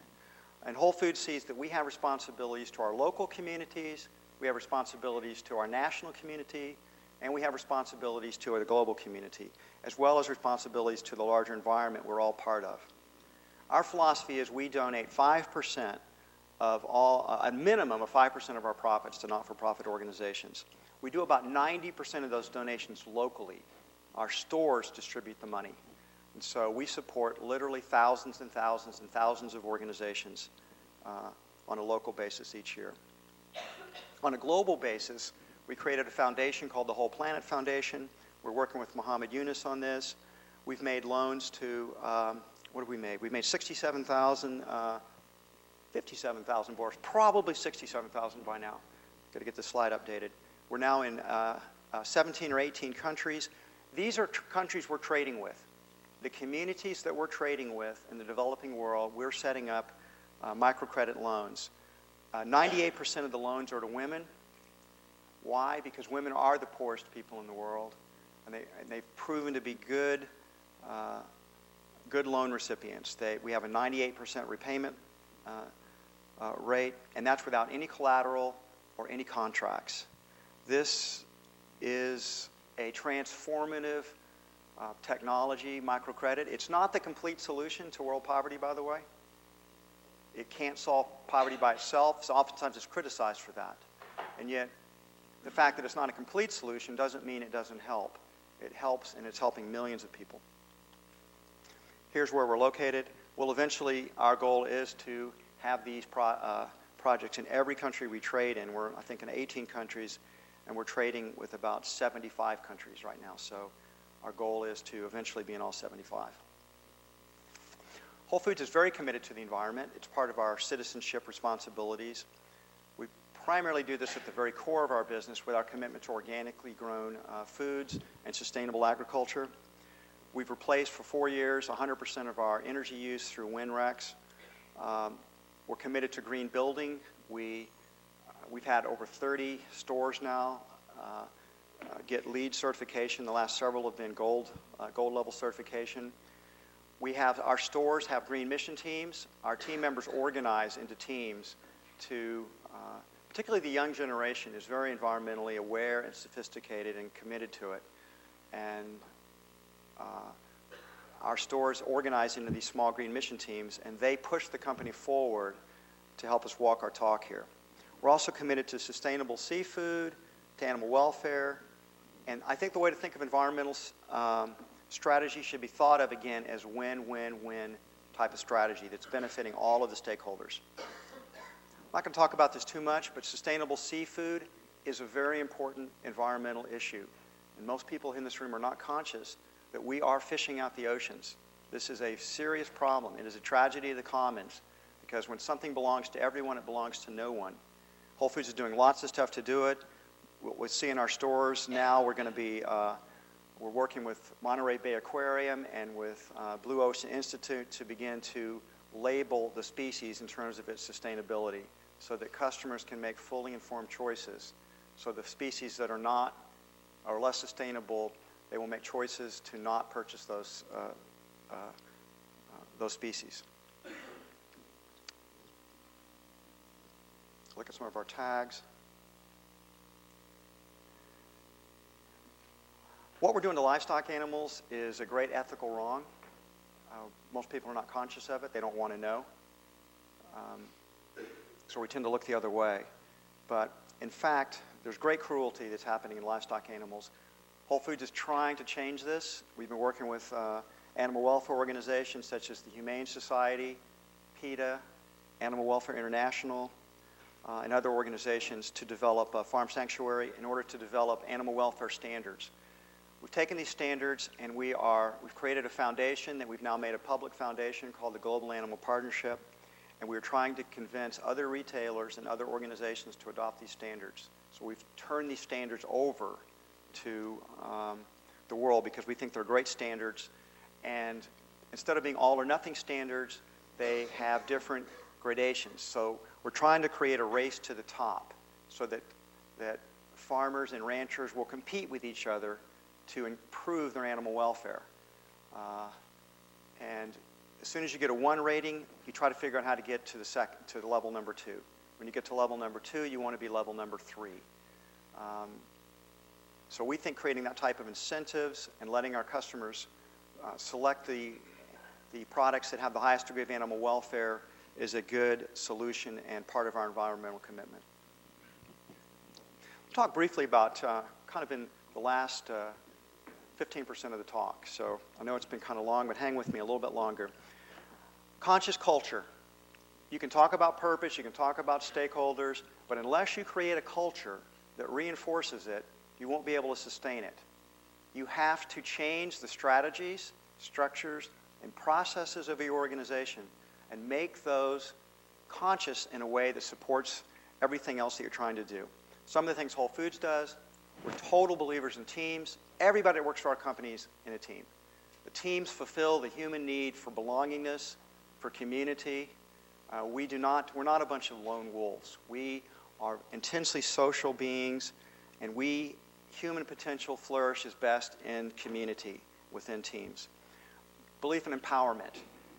And Whole Foods sees that we have responsibilities to our local communities, we have responsibilities to our national community, and we have responsibilities to the global community, as well as responsibilities to the larger environment we're all part of. Our philosophy is we donate 5% of all, a minimum of 5% of our profits to not-for-profit organizations. We do about 90% of those donations locally. Our stores distribute the money. And so we support literally thousands and thousands and thousands of organizations on a local basis each year. On a global basis, we created a foundation called the Whole Planet Foundation. We're working with Muhammad Yunus on this. We've made loans to, what have we made? We've made 57,000 bars, probably 67,000 by now. Got to get the slide updated. We're now in 17 or 18 countries. These are countries we're trading with. The communities that we're trading with in the developing world, we're setting up microcredit loans. 98% of the loans are to women. Why? Because women are the poorest people in the world, and they've proven to be good loan recipients. We have a 98% repayment rate, and that's without any collateral or any contracts. This is a transformative technology, microcredit. It's not the complete solution to world poverty, by the way. It can't solve poverty by itself, so oftentimes it's criticized for that. And yet, the fact that it's not a complete solution doesn't mean it doesn't help. It helps, and it's helping millions of people. Here's where we're located. Well, eventually, our goal is to have these projects in every country we trade in. We're, I think, in 18 countries, and we're trading with about 75 countries right now. So our goal is to eventually be in all 75. Whole Foods is very committed to the environment. It's part of our citizenship responsibilities. We primarily do this at the very core of our business with our commitment to organically grown foods and sustainable agriculture. We've replaced for 4 years 100% of our energy use through WinREX. We're committed to green building. We've had over 30 stores now get LEED certification. The last several have been gold level certification. Our stores have green mission teams. Our team members organize into teams to, particularly the young generation is very environmentally aware and sophisticated and committed to it. And our stores organize into these small green mission teams, and they push the company forward to help us walk our talk here. We're also committed to sustainable seafood, to animal welfare, and I think the way to think of environmental strategy should be thought of again as win-win-win type of strategy that's benefiting all of the stakeholders. I'm not going to talk about this too much, but sustainable seafood is a very important environmental issue. And most people in this room are not conscious that we are fishing out the oceans. This is a serious problem. It is a tragedy of the commons, because when something belongs to everyone, it belongs to no one. Whole Foods is doing lots of stuff to do it. What we see in our stores now, we're working with Monterey Bay Aquarium and with Blue Ocean Institute to begin to label the species in terms of its sustainability so that customers can make fully informed choices. So the species that are less sustainable, they will make choices to not purchase those species. Look at some of our tags. What we're doing to livestock animals is a great ethical wrong. Most people are not conscious of it. They don't want to know. So we tend to look the other way. But in fact, there's great cruelty that's happening in livestock animals. Whole Foods is trying to change this. We've been working with animal welfare organizations such as the Humane Society, PETA, Animal Welfare International, and other organizations to develop a farm sanctuary in order to develop animal welfare standards. We've taken these standards and we've created a foundation that we've now made a public foundation called the Global Animal Partnership, and we're trying to convince other retailers and other organizations to adopt these standards. So we've turned these standards over to the world because we think they're great standards, and instead of being all or nothing standards, they have different gradations. So we're trying to create a race to the top so that farmers and ranchers will compete with each other to improve their animal welfare. And as soon as you get a 1 rating, you try to figure out how to get to the level number 2. When you get to level number 2, you want to be level number 3. So we think creating that type of incentives and letting our customers select the products that have the highest degree of animal welfare is a good solution and part of our environmental commitment. We'll talk briefly about kind of in the last 15% of the talk. So I know it's been kind of long, but hang with me a little bit longer. Conscious culture. You can talk about purpose, you can talk about stakeholders, but unless you create a culture that reinforces it, you won't be able to sustain it. You have to change the strategies, structures, and processes of your organization and make those conscious in a way that supports everything else that you're trying to do. Some of the things Whole Foods does, we're total believers in teams. Everybody that works for our company is in a team. The teams fulfill the human need for belongingness, for community. We're not a bunch of lone wolves. We are intensely social beings, and human potential flourishes best in community within teams. Belief in empowerment.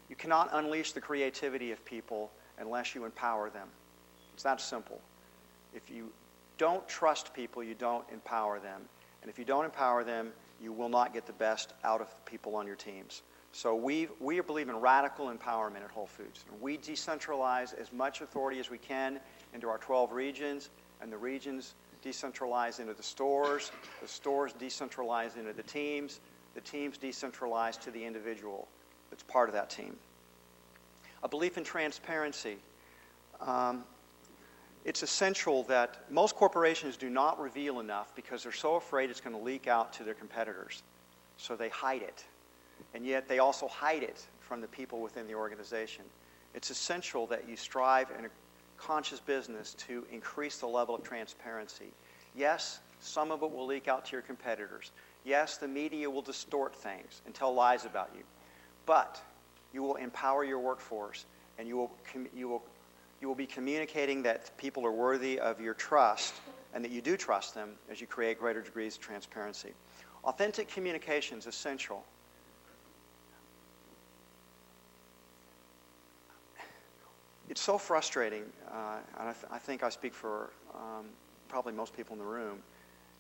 You cannot unleash the creativity of people unless you empower them. It's that simple. If you don't trust people, you don't empower them. And if you don't empower them, you will not get the best out of the people on your teams. So we believe in radical empowerment at Whole Foods. We decentralize as much authority as we can into our 12 regions, and the regions decentralize into the stores decentralize into the teams decentralize to the individual that's part of that team. A belief in transparency. It's essential that most corporations do not reveal enough because they're so afraid it's going to leak out to their competitors. So they hide it. And yet they also hide it from the people within the organization. It's essential that you strive in a conscious business to increase the level of transparency. Yes, some of it will leak out to your competitors. Yes, the media will distort things and tell lies about you. But you will empower your workforce, and you will be communicating that people are worthy of your trust and that you do trust them as you create greater degrees of transparency. Authentic communication is essential. It's so frustrating, and I think I speak for probably most people in the room,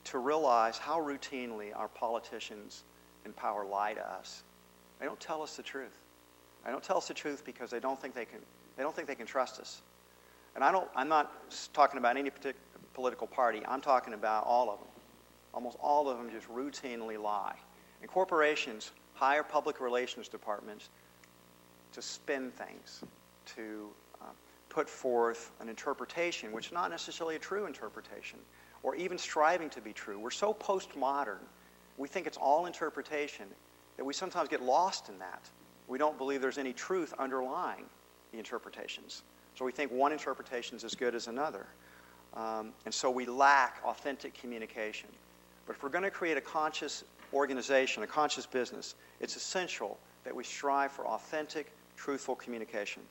to realize how routinely our politicians in power lie to us. They don't tell us the truth. They don't tell us the truth because they don't think they can trust us. And I'm not talking about any particular political party. I'm talking about all of them. Almost all of them just routinely lie. And corporations hire public relations departments to spin things, to put forth an interpretation, which is not necessarily a true interpretation, or even striving to be true. We're so postmodern, we think it's all interpretation, that we sometimes get lost in that. We don't believe there's any truth underlying the interpretations. So we think one interpretation is as good as another. And so we lack authentic communication. But if we're going to create a conscious organization, a conscious business, it's essential that we strive for authentic, truthful communication.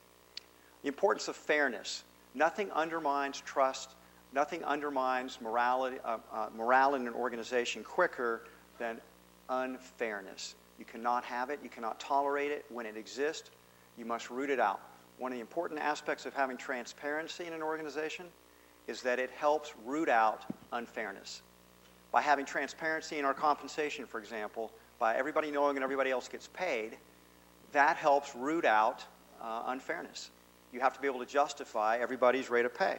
The importance of fairness. Nothing undermines trust. Nothing undermines morale in an organization quicker than unfairness. You cannot have it. You cannot tolerate it. When it exists, you must root it out. One of the important aspects of having transparency in an organization is that it helps root out unfairness. By having transparency in our compensation, for example, by everybody knowing and everybody else gets paid, that helps root out unfairness. You have to be able to justify everybody's rate of pay.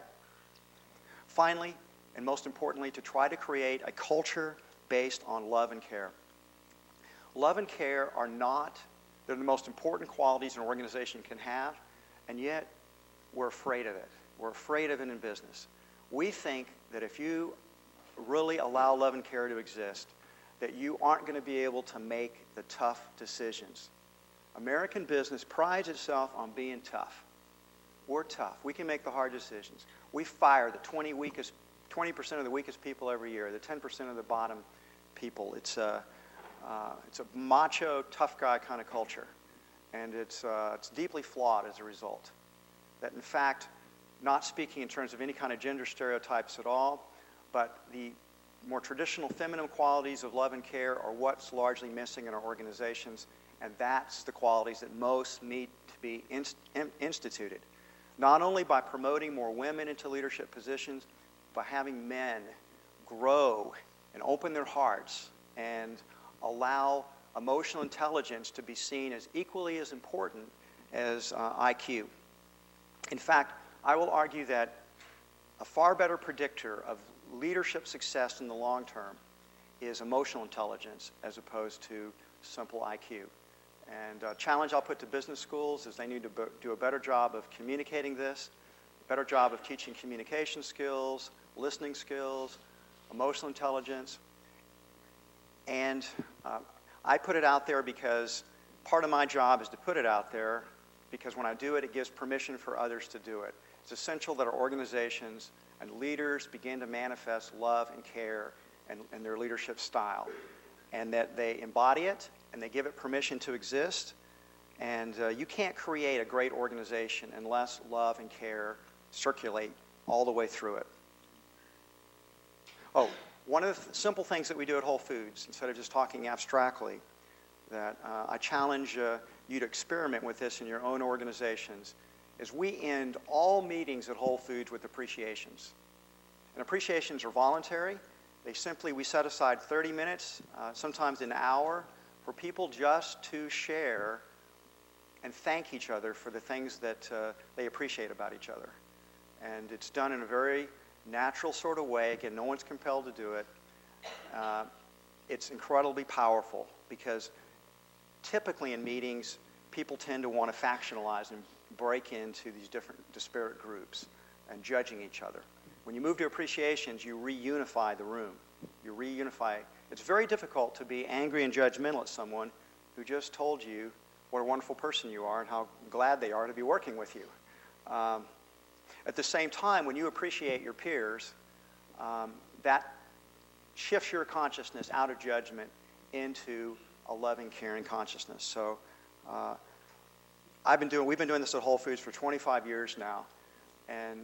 Finally, and most importantly, to try to create a culture based on love and care. Love and care are not They're the most important qualities an organization can have, and yet we're afraid of it. We're afraid of it in business. We think that if you really allow love and care to exist, that you aren't going to be able to make the tough decisions. American business prides itself on being tough. We're tough. We can make the hard decisions. We fire the 20% of the weakest people every year, the 10% of the bottom people. It's a macho, tough guy kind of culture, and it's deeply flawed as a result. That in fact, not speaking in terms of any kind of gender stereotypes at all, but the more traditional feminine qualities of love and care are what's largely missing in our organizations, and that's the qualities that most need to be instituted. Not only by promoting more women into leadership positions, by having men grow and open their hearts and allow emotional intelligence to be seen as equally as important as IQ. In fact, I will argue that a far better predictor of leadership success in the long term is emotional intelligence as opposed to simple IQ. And a challenge I'll put to business schools is they need to do a better job of communicating this, a better job of teaching communication skills, listening skills, emotional intelligence. And I put it out there because part of my job is to put it out there, because when I do it, it gives permission for others to do it. It's essential that our organizations and leaders begin to manifest love and care in their leadership style, and that they embody it and they give it permission to exist. And you can't create a great organization unless love and care circulate all the way through it. Oh, one of the simple things that we do at Whole Foods, instead of just talking abstractly, that I challenge you to experiment with this in your own organizations, is we end all meetings at Whole Foods with appreciations. And appreciations are voluntary. We set aside 30 minutes, sometimes an hour, for people just to share and thank each other for the things that they appreciate about each other. And it's done in a very natural sort of way. Again, no one's compelled to do it. It's incredibly powerful because typically in meetings, people tend to want to factionalize and break into these different disparate groups and judging each other. When you move to appreciations, you reunify the room. You reunify. It's very difficult to be angry and judgmental at someone who just told you what a wonderful person you are and how glad they are to be working with you. At the same time, when you appreciate your peers, that shifts your consciousness out of judgment into a loving, caring consciousness. So we've been doing this at Whole Foods for 25 years now, and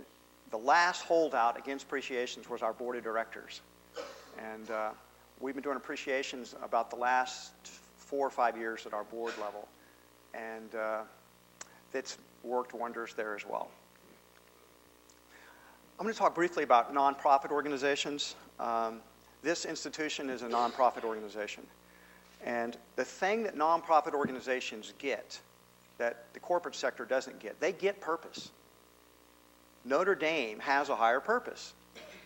the last holdout against appreciations was our board of directors. And we've been doing appreciations about the last 4 or 5 years at our board level. And it's worked wonders there as well. I'm going to talk briefly about nonprofit organizations. This institution is a nonprofit organization. And the thing that nonprofit organizations get that the corporate sector doesn't get, they get purpose. Notre Dame has a higher purpose.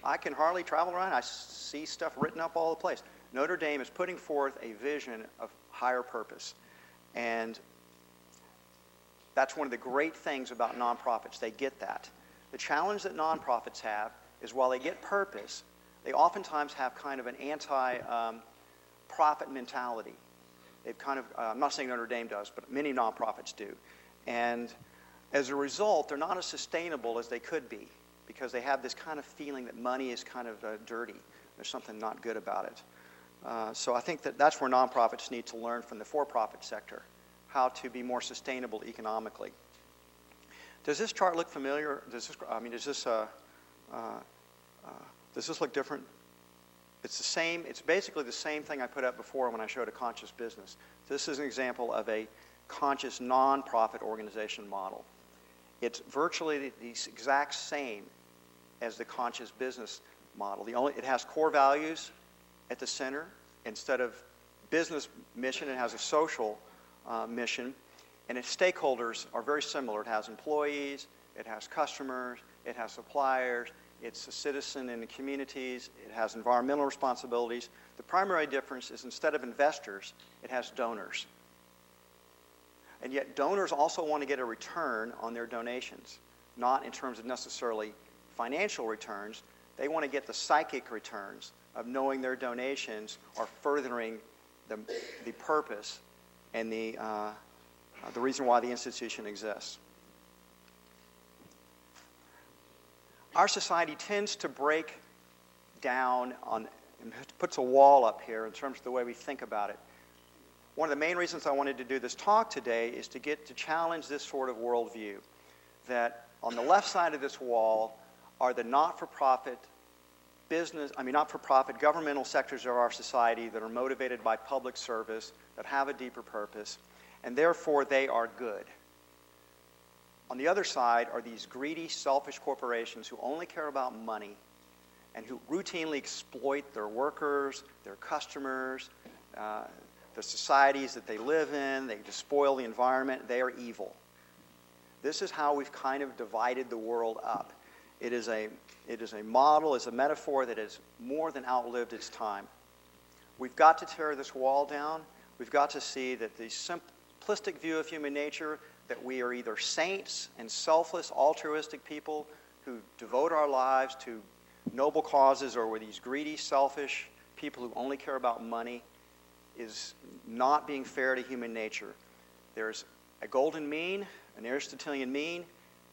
I can hardly travel around. I see stuff written up all the place. Notre Dame is putting forth a vision of higher purpose. And that's one of the great things about nonprofits. They get that. The challenge that nonprofits have is while they get purpose, they oftentimes have kind of an anti-profit mentality. They've kind of, I'm not saying Notre Dame does, but many nonprofits do. And as a result, they're not as sustainable as they could be because they have this kind of feeling that money is kind of dirty. There's something not good about it. So I think that's where nonprofits need to learn from the for-profit sector, how to be more sustainable economically. Does this chart look familiar? Does this look different? It's the same. It's basically the same thing I put up before when I showed a conscious business. This is an example of a conscious nonprofit organization model. It's virtually the exact same as the conscious business model. It has core values at the center. Instead of business mission, it has a social mission. And its stakeholders are very similar. It has employees, it has customers, it has suppliers, it's a citizen in the communities, it has environmental responsibilities. The primary difference is instead of investors, it has donors. And yet donors also want to get a return on their donations, not in terms of necessarily financial returns. They want to get the psychic returns of knowing their donations are furthering the purpose and the reason why the institution exists. Our society tends to break down on, and puts a wall up here in terms of the way we think about it. One of the main reasons I wanted to do this talk today is to get to challenge this sort of worldview, that on the left side of this wall are the not-for-profit governmental sectors of our society that are motivated by public service, that have a deeper purpose, and therefore they are good. On the other side are these greedy, selfish corporations who only care about money and who routinely exploit their workers, their customers, the societies that they live in. They despoil the environment. They are evil. This is how we've kind of divided the world up. It is a model, is a metaphor that has more than outlived its time. We've got to tear this wall down. We've got to see that the simplistic view of human nature, that we are either saints and selfless, altruistic people who devote our lives to noble causes, or we're these greedy, selfish people who only care about money, is not being fair to human nature. There's a golden mean, an Aristotelian mean.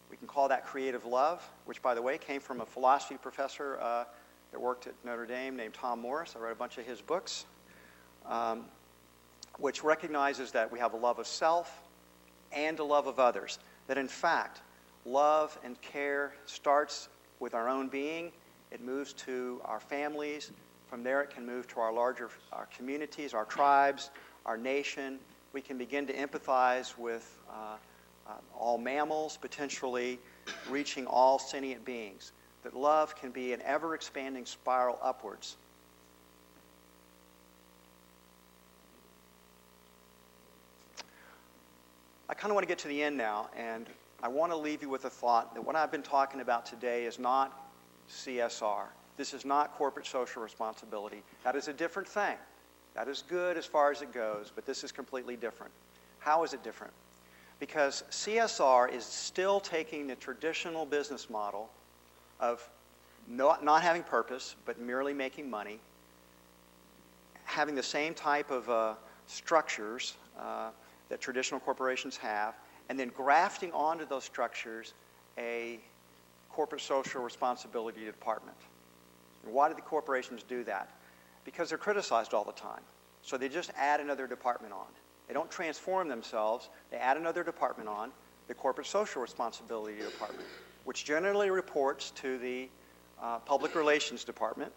We can call that creative love, which, by the way, came from a philosophy professor that worked at Notre Dame named Tom Morris. I read a bunch of his books, which recognizes that we have a love of self and a love of others. That, in fact, love and care starts with our own being. It moves to our families. From there, it can move to our communities, our tribes, our nation. We can begin to empathize with all mammals, potentially reaching all sentient beings. That love can be an ever-expanding spiral upwards. I kind of want to get to the end now, and I want to leave you with a thought that what I've been talking about today is not CSR. This is not corporate social responsibility. That is a different thing. That is good as far as it goes, but this is completely different. How is it different? Because CSR is still taking the traditional business model of not having purpose, but merely making money, having the same type of structures that traditional corporations have, and then grafting onto those structures a corporate social responsibility department. And why do the corporations do that? Because they're criticized all the time. So they just add another department on. They don't transform themselves. They add another department on, the corporate social responsibility department, which generally reports to the public relations department,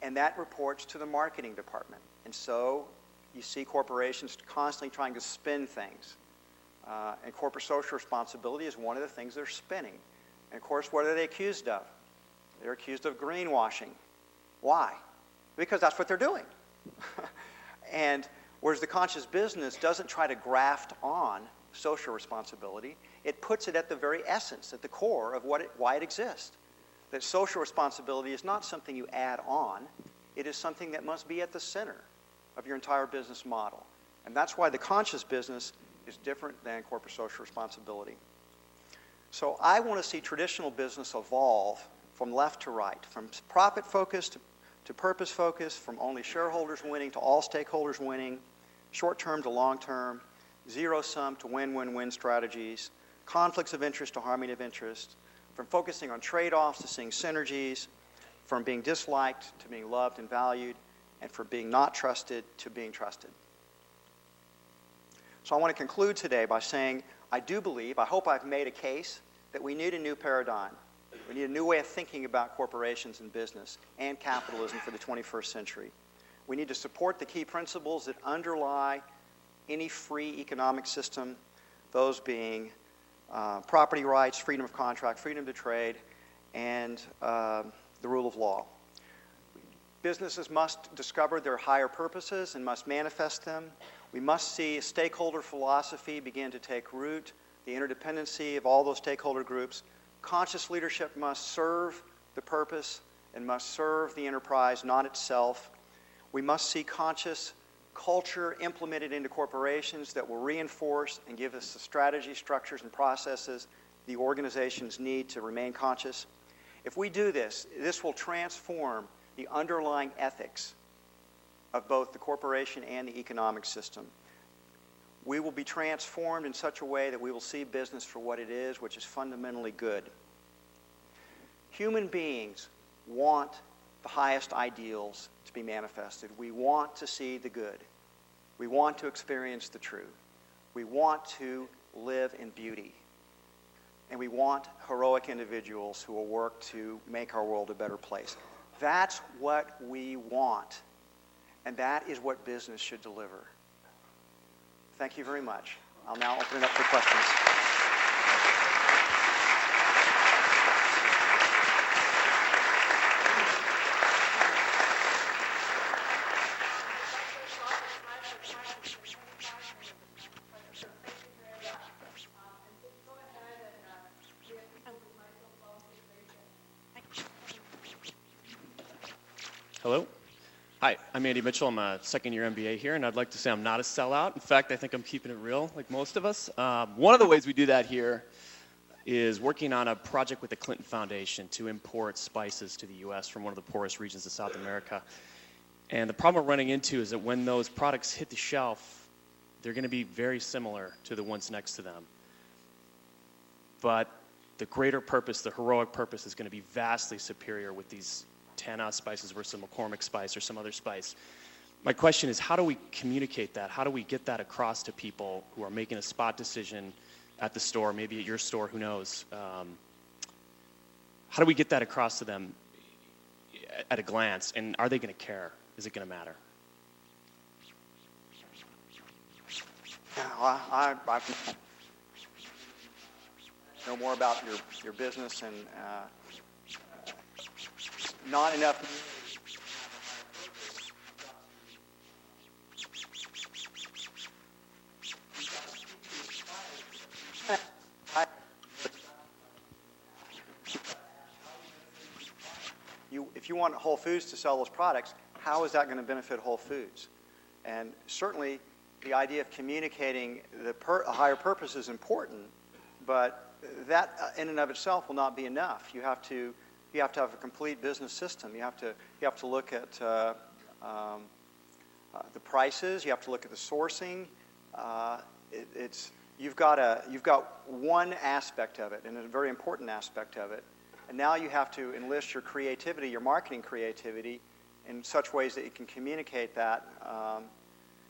and that reports to the marketing department. And so you see corporations constantly trying to spin things. And corporate social responsibility is one of the things they're spinning. And of course, what are they accused of? They're accused of greenwashing. Why? Because that's what they're doing. And whereas the conscious business doesn't try to graft on social responsibility, it puts it at the very essence, at the core of why it exists. That social responsibility is not something you add on. It is something that must be at the center of your entire business model. And that's why the conscious business is different than corporate social responsibility. So I want to see traditional business evolve from left to right, from profit-focused to purpose-focused, from only shareholders winning to all stakeholders winning, short-term to long-term, zero-sum to win-win-win strategies, conflicts of interest to harmony of interest, from focusing on trade-offs to seeing synergies, from being disliked to being loved and valued, and from being not trusted to being trusted. So I want to conclude today by saying I do believe, I hope I've made a case, that we need a new paradigm. We need a new way of thinking about corporations and business and capitalism for the 21st century. We need to support the key principles that underlie any free economic system, those being property rights, freedom of contract, freedom to trade, and the rule of law. Businesses must discover their higher purposes and must manifest them. We must see a stakeholder philosophy begin to take root, the interdependency of all those stakeholder groups. Conscious leadership must serve the purpose and must serve the enterprise, not itself. We must see conscious culture implemented into corporations that will reinforce and give us the strategy, structures, and processes the organizations need to remain conscious. If we do this, this will transform the underlying ethics of both the corporation and the economic system. We will be transformed in such a way that we will see business for what it is, which is fundamentally good. Human beings want the highest ideals to be manifested. We want to see the good. We want to experience the true. We want to live in beauty. And we want heroic individuals who will work to make our world a better place. That's what we want. And that is what business should deliver. Thank you very much. I'll now open it up for questions. Hello. Hi, I'm Andy Mitchell. I'm a second-year MBA here, and I'd like to say I'm not a sellout. In fact, I think I'm keeping it real, like most of us. One of the ways we do that here is working on a project with the Clinton Foundation to import spices to the U.S. from one of the poorest regions of South America. And the problem we're running into is that when those products hit the shelf, they're going to be very similar to the ones next to them. But the greater purpose, the heroic purpose, is going to be vastly superior with these Tana spices versus McCormick spice or some other spice. My question is, how do we communicate that? How do we get that across to people who are making a spot decision at the store, maybe at your store, who knows? How do we get that across to them at a glance? And are they going to care? Is it going to matter? I know more about your business and not enough. If you want Whole Foods to sell those products, how is that going to benefit Whole Foods? And certainly, the idea of communicating a higher purpose is important, but that in and of itself will not be enough. You have to have a complete business system. You have to look at the prices. You have to look at the sourcing. You've got one aspect of it, and a very important aspect of it. And now you have to enlist your creativity, your marketing creativity, in such ways that you can communicate that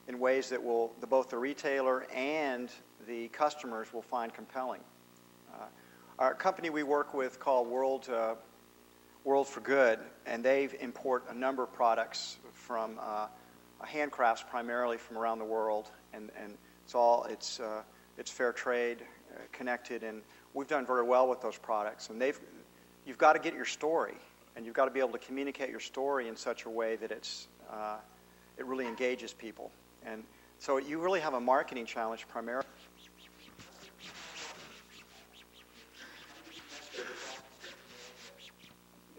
in ways that both the retailer and the customers will find compelling. Our company we work with called World for Good, and they import a number of products from handcrafts primarily from around the world, and it's fair trade connected, and we've done very well with those products. And you've got to get your story, and you've got to be able to communicate your story in such a way that it really engages people. And so you really have a marketing challenge primarily.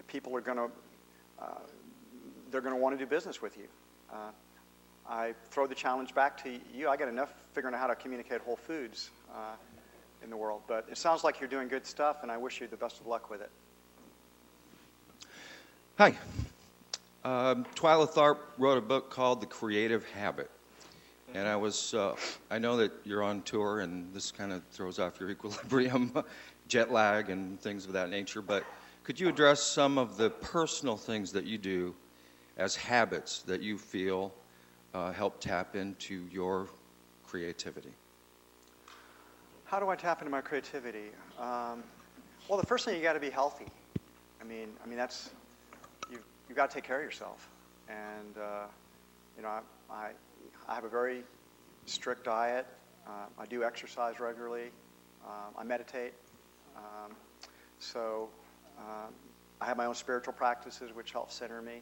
People are going to want to do business with you. I throw the challenge back to you. I got enough figuring out how to communicate Whole Foods in the world, but it sounds like you're doing good stuff, and I wish you the best of luck with it. Hi. Twyla Tharp wrote a book called The Creative Habit. And I know that you're on tour, and this kind of throws off your equilibrium, jet lag and things of that nature, but could you address some of the personal things that you do as habits that you feel help tap into your creativity? How do I tap into my creativity? Well, the first thing, you got to be healthy. I mean that's you've got to take care of yourself, and I have a very strict diet. I do exercise regularly. I meditate. I have my own spiritual practices, which help center me.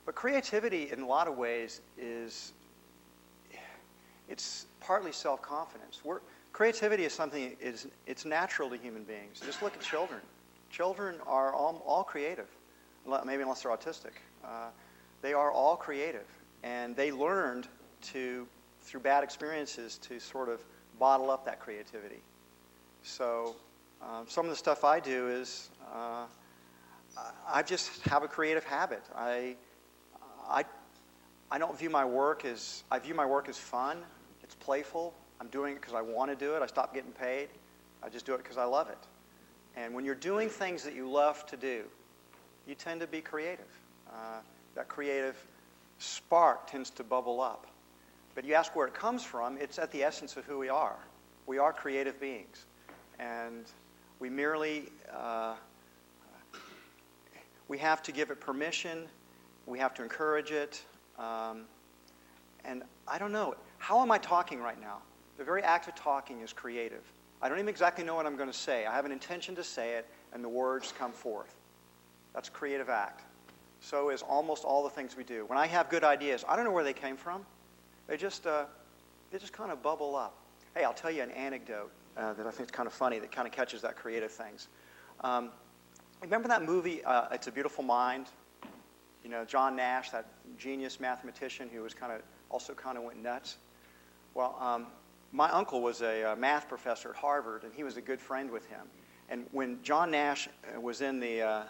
But creativity, in a lot of ways, it's partly self-confidence. Creativity is something, it's natural to human beings. Just look at children. Children are all creative, maybe unless they're autistic. They are all creative, and they learned through bad experiences, to sort of bottle up that creativity. So some of the stuff I do is I just have a creative habit. I don't view my work as, I view my work as fun. It's playful. I'm doing it because I want to do it. I stopped getting paid. I just do it because I love it. And when you're doing things that you love to do, you tend to be creative. That creative spark tends to bubble up. But you ask where it comes from, it's at the essence of who we are. We are creative beings. And we merely, we have to give it permission. We have to encourage it. And I don't know, how am I talking right now? The very act of talking is creative. I don't even exactly know what I'm going to say. I have an intention to say it, and the words come forth. That's a creative act. So is almost all the things we do. When I have good ideas, I don't know where they came from. They just kind of bubble up. Hey, I'll tell you an anecdote that I think is kind of funny that kind of catches that creative things. Remember that movie, It's a Beautiful Mind? You know, John Nash, that genius mathematician who was also kind of went nuts. Well, my uncle was a math professor at Harvard, and he was a good friend with him. And when John Nash was in the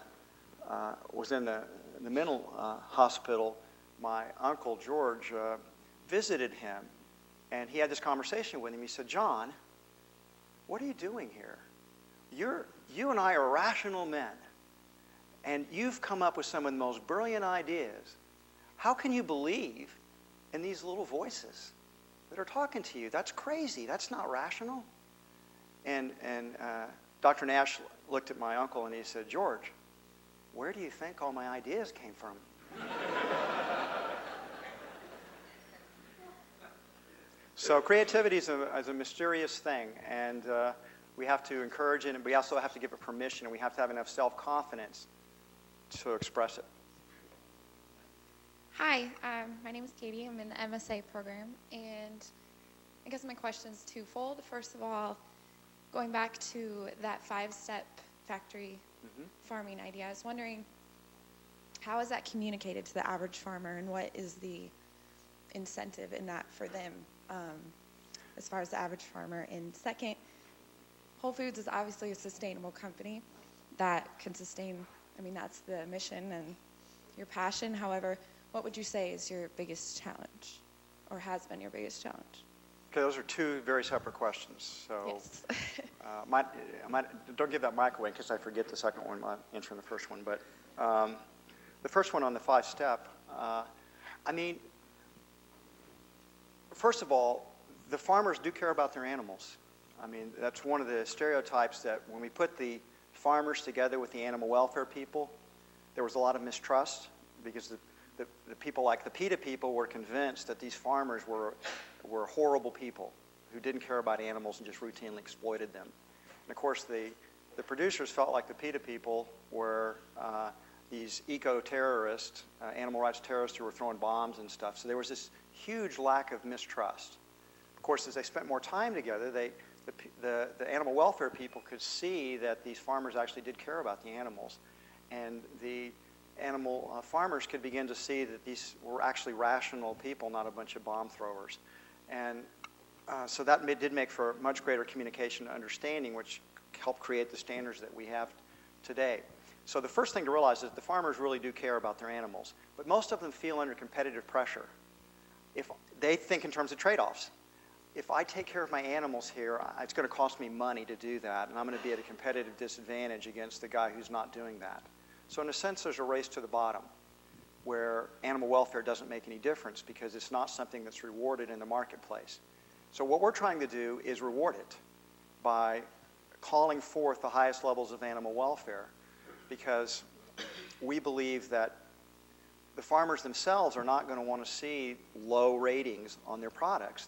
mental hospital, my uncle George visited him, and he had this conversation with him. He said, "John, what are you doing here? You and I are rational men, and you've come up with some of the most brilliant ideas. How can you believe in these little voices that are talking to you? That's crazy. That's not rational." And Dr. Nash looked at my uncle and he said, "George, where do you think all my ideas came from?" So creativity is a mysterious thing, and we have to encourage it, and we also have to give it permission, and we have to have enough self-confidence to express it. Hi, my name is Katie. I'm in the MSA program, and I guess my question is twofold. First of all, going back to that 5-step factory farming idea, I was wondering, how is that communicated to the average farmer, and what is the incentive in that for them as far as the average farmer? And second, Whole Foods is obviously a sustainable company that can sustain, I mean, that's the mission and your passion. However, what would you say is your biggest challenge, or has been your biggest challenge? Okay, those are two very separate questions. So Yes. don't give that mic away in case I forget the second one. I'm answering the first one. But the first one on the 5-step, I mean, first of all, the farmers do care about their animals. I mean, that's one of the stereotypes, that when we put the farmers together with the animal welfare people, there was a lot of mistrust, because the people like the PETA people were convinced that these farmers were horrible people who didn't care about animals and just routinely exploited them. And of course, the producers felt like the PETA people were these eco-terrorists, animal rights terrorists who were throwing bombs and stuff. So there was this huge lack of mistrust. Of course, as they spent more time together, the animal welfare people could see that these farmers actually did care about the animals. And the animal farmers could begin to see that these were actually rational people, not a bunch of bomb throwers. And so that did make for much greater communication and understanding, which helped create the standards that we have today. So the first thing to realize is the farmers really do care about their animals, but most of them feel under competitive pressure. If they think in terms of trade-offs. If I take care of my animals here, it's going to cost me money to do that, and I'm going to be at a competitive disadvantage against the guy who's not doing that. So in a sense, there's a race to the bottom, where animal welfare doesn't make any difference because it's not something that's rewarded in the marketplace. So what we're trying to do is reward it by calling forth the highest levels of animal welfare, because we believe that the farmers themselves are not going to want to see low ratings on their products.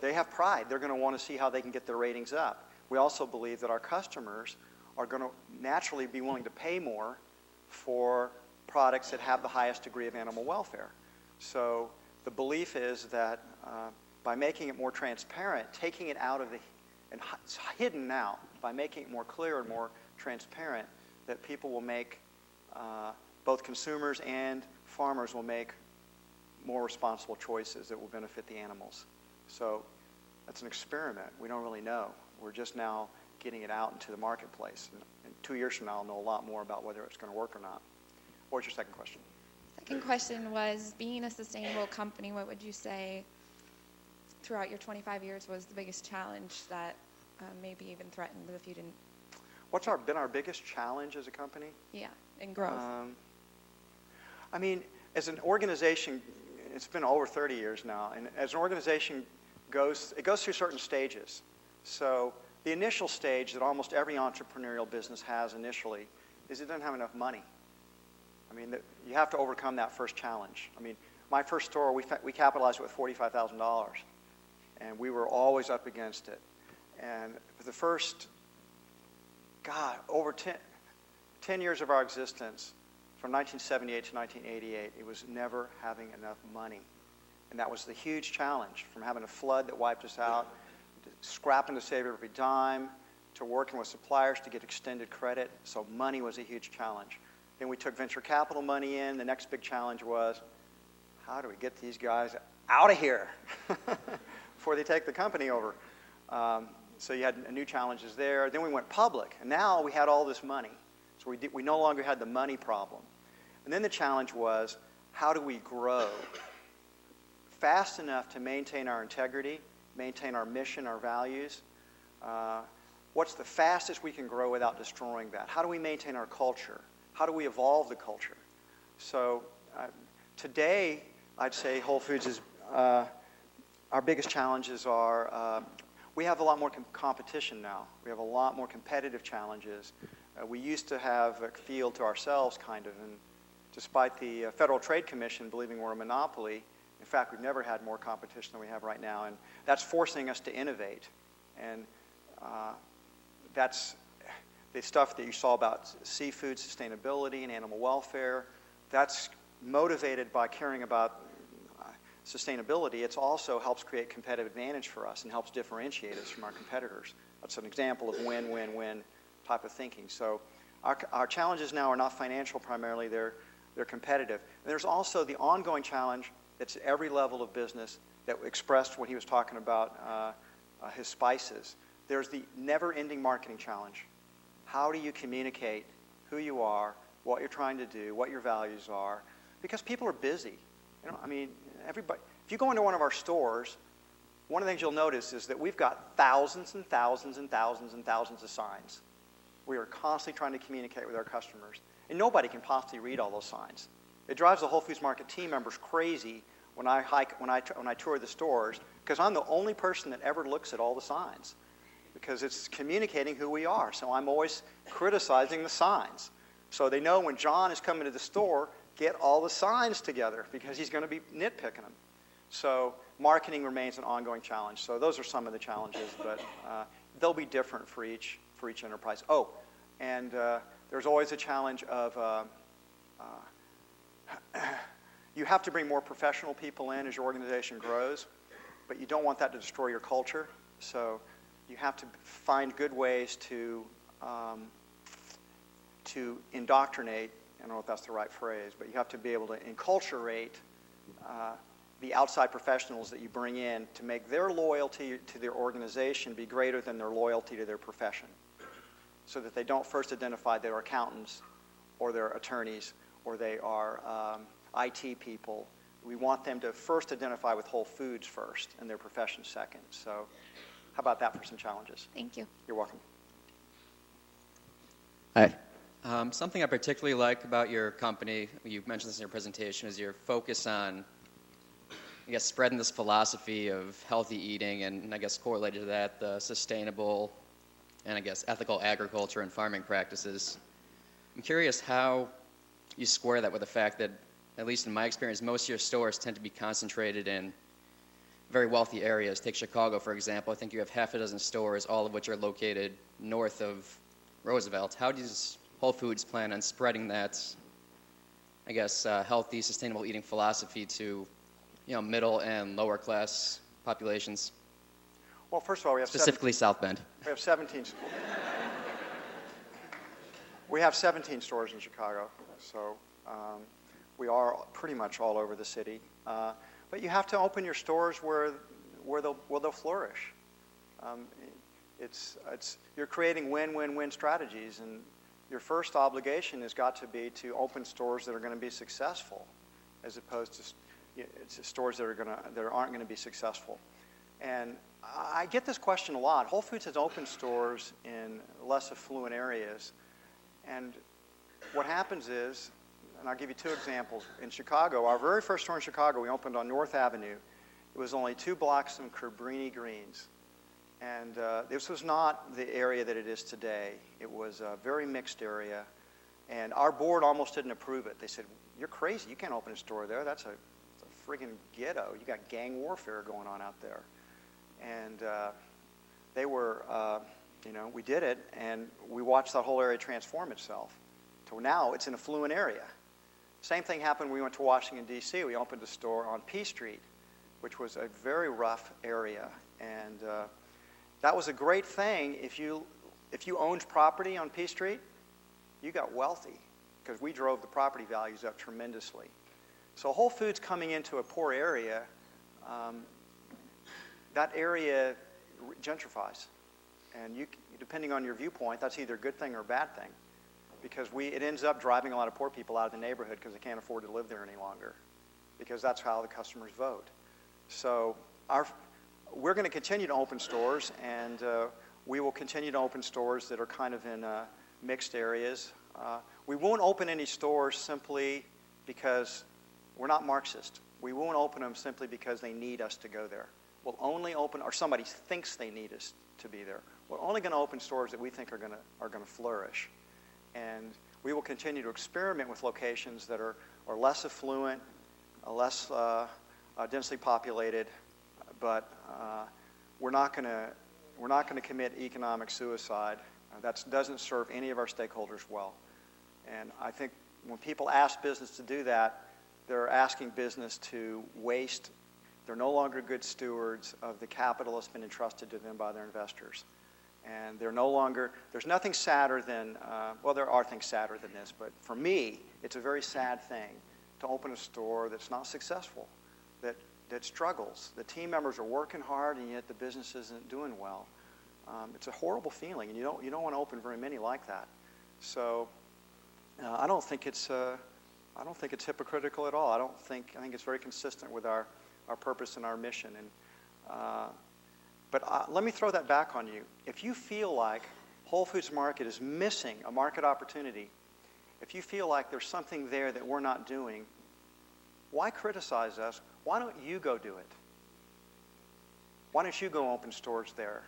They have pride. They're going to want to see how they can get their ratings up. We also believe that our customers are going to naturally be willing to pay more for products that have the highest degree of animal welfare. So the belief is that by making it more transparent, taking it out of and it's hidden now, by making it more clear and more transparent, that people will make, both consumers and farmers will make more responsible choices that will benefit the animals. So that's an experiment. We don't really know. We're just now getting it out into the marketplace. And 2 years from now, I'll know a lot more about whether it's going to work or not. What was your second question? Second question was, being a sustainable company, what would you say throughout your 25 years was the biggest challenge that maybe even threatened if you didn't? What's been our biggest challenge as a company? Yeah, in growth. I mean, as an organization, it's been over 30 years now, and as an organization it goes through certain stages. So the initial stage that almost every entrepreneurial business has initially is it doesn't have enough money. I mean, you have to overcome that first challenge. I mean, my first store, we capitalized it with $45,000, and we were always up against it. And for the first, over 10 years of our existence, from 1978 to 1988, it was never having enough money. And that was the huge challenge, from having a flood that wiped us out, to scrapping to save every dime, to working with suppliers to get extended credit. So money was a huge challenge. Then we took venture capital money in. The next big challenge was, how do we get these guys out of here before they take the company over? So you had new challenges there. Then we went public, and now we had all this money. So we no longer had the money problem. And then the challenge was, how do we grow fast enough to maintain our integrity, maintain our mission, our values? What's the fastest we can grow without destroying that? How do we maintain our culture? How do we evolve the culture? So today, I'd say Whole Foods is, our biggest challenges are, we have a lot more competition now. We have a lot more competitive challenges. We used to have a field to ourselves, kind of, and despite the Federal Trade Commission believing we're a monopoly, in fact, we've never had more competition than we have right now, and that's forcing us to innovate. And that's the stuff that you saw about seafood sustainability and animal welfare. That's motivated by caring about sustainability. It also helps create competitive advantage for us and helps differentiate us from our competitors. That's an example of win-win-win type of thinking. So our challenges now are not financial primarily, they're competitive. And there's also the ongoing challenge that's at every level of business that expressed when he was talking about his spices. There's the never-ending marketing challenge. How do you communicate who you are, what you're trying to do, what your values are? Because people are busy. I mean, everybody. If you go into one of our stores, one of the things you'll notice is that we've got thousands and thousands and thousands and thousands of signs. We are constantly trying to communicate with our customers, and nobody can possibly read all those signs. It drives the Whole Foods Market team members crazy when I tour the stores, because I'm the only person that ever looks at all the signs, because it's communicating who we are. So I'm always criticizing the signs. So they know when John is coming to the store, get all the signs together, because he's going to be nitpicking them. So marketing remains an ongoing challenge. So those are some of the challenges, but they'll be different for each enterprise. Oh, and there's always a challenge of you have to bring more professional people in as your organization grows, but you don't want that to destroy your culture. So you have to find good ways to indoctrinate. I don't know if that's the right phrase, but you have to be able to enculturate the outside professionals that you bring in to make their loyalty to their organization be greater than their loyalty to their profession, so that they don't first identify they're accountants or they're attorneys or they are IT people. We want them to first identify with Whole Foods first and their profession second. So how about that for some challenges? Thank you. You're welcome. Hi. Something I particularly like about your company, you mentioned this in your presentation, is your focus on, I guess, spreading this philosophy of healthy eating, and I guess correlated to that, the sustainable and I guess ethical agriculture and farming practices. I'm curious how you square that with the fact that, at least in my experience, most of your stores tend to be concentrated in very wealthy areas. Take Chicago, for example. I think you have half a dozen stores, all of which are located north of Roosevelt. How does Whole Foods plan on spreading that, I guess, healthy, sustainable eating philosophy to, middle and lower class populations? Well, first of all, we have specifically South Bend. We have 17. We have 17 stores in Chicago, so We are pretty much all over the city. But you have to open your stores where they'll flourish. You're creating win-win-win strategies, and your first obligation has got to be to open stores that are going to be successful, as opposed to stores that aren't going to be successful. And I get this question a lot. Whole Foods has opened stores in less affluent areas, and what happens is, and I'll give you two examples. In Chicago, our very first store in Chicago, we opened on North Avenue. It was only 2 blocks from Cabrini Greens. And this was not the area that it is today. It was a very mixed area. And our board almost didn't approve it. They said, "You're crazy. You can't open a store there. That's a friggin' ghetto. You got gang warfare going on out there." And they were, we did it, and we watched that whole area transform itself. So now it's an affluent area. Same thing happened when we went to Washington, D.C. We opened a store on P Street, which was a very rough area. And that was a great thing. If you owned property on P Street, you got wealthy, because we drove the property values up tremendously. So Whole Foods coming into a poor area, that area gentrifies. And depending on your viewpoint, that's either a good thing or a bad thing, because it ends up driving a lot of poor people out of the neighborhood because they can't afford to live there any longer, because that's how the customers vote. So we're going to continue to open stores, and we will continue to open stores that are kind of in mixed areas. We won't open any stores simply because we're not Marxist. We won't open them simply because they need us to go there. We'll only open, or somebody thinks they need us to be there. We're only going to open stores that we think are going to flourish. And we will continue to experiment with locations that are less affluent, less densely populated, but we're not going to commit economic suicide. That doesn't serve any of our stakeholders well. And I think when people ask business to do that, they're asking business to waste. They're no longer good stewards of the capital that's been entrusted to them by their investors. And there's nothing sadder than, there are things sadder than this, but for me, it's a very sad thing to open a store that's not successful, that struggles. The team members are working hard, and yet the business isn't doing well. It's a horrible feeling, and you don't want to open very many like that. So I don't think it's hypocritical at all. I think it's very consistent with our purpose and our mission. And but let me throw that back on you. If you feel like Whole Foods Market is missing a market opportunity, if you feel like there's something there that we're not doing, why criticize us? Why don't you go do it? Why don't you go open stores there?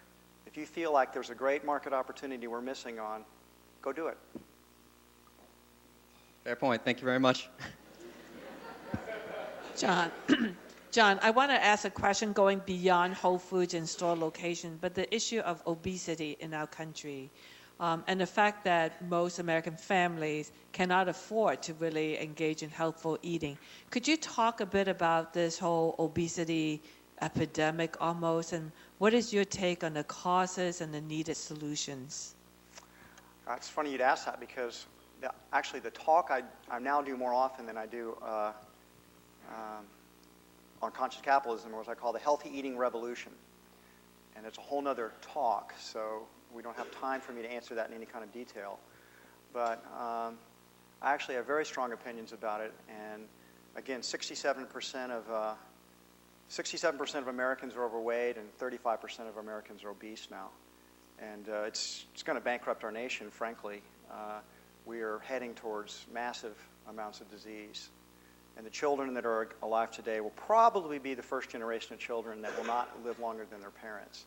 If you feel like there's a great market opportunity we're missing on, go do it. Fair point. Thank you very much. John, I want to ask a question going beyond Whole Foods and store location, but the issue of obesity in our country, and the fact that most American families cannot afford to really engage in healthful eating. Could you talk a bit about this whole obesity epidemic almost, and what is your take on the causes and the needed solutions? It's funny you'd ask that, because actually the talk I now do more often than I do on conscious capitalism, or what I call the healthy eating revolution. And it's a whole nother talk, so we don't have time for me to answer that in any kind of detail. But I actually have very strong opinions about it. And again, 67% of Americans are overweight, and 35% of Americans are obese now. And it's going to bankrupt our nation, frankly. We are heading towards massive amounts of disease. And the children that are alive today will probably be the first generation of children that will not live longer than their parents.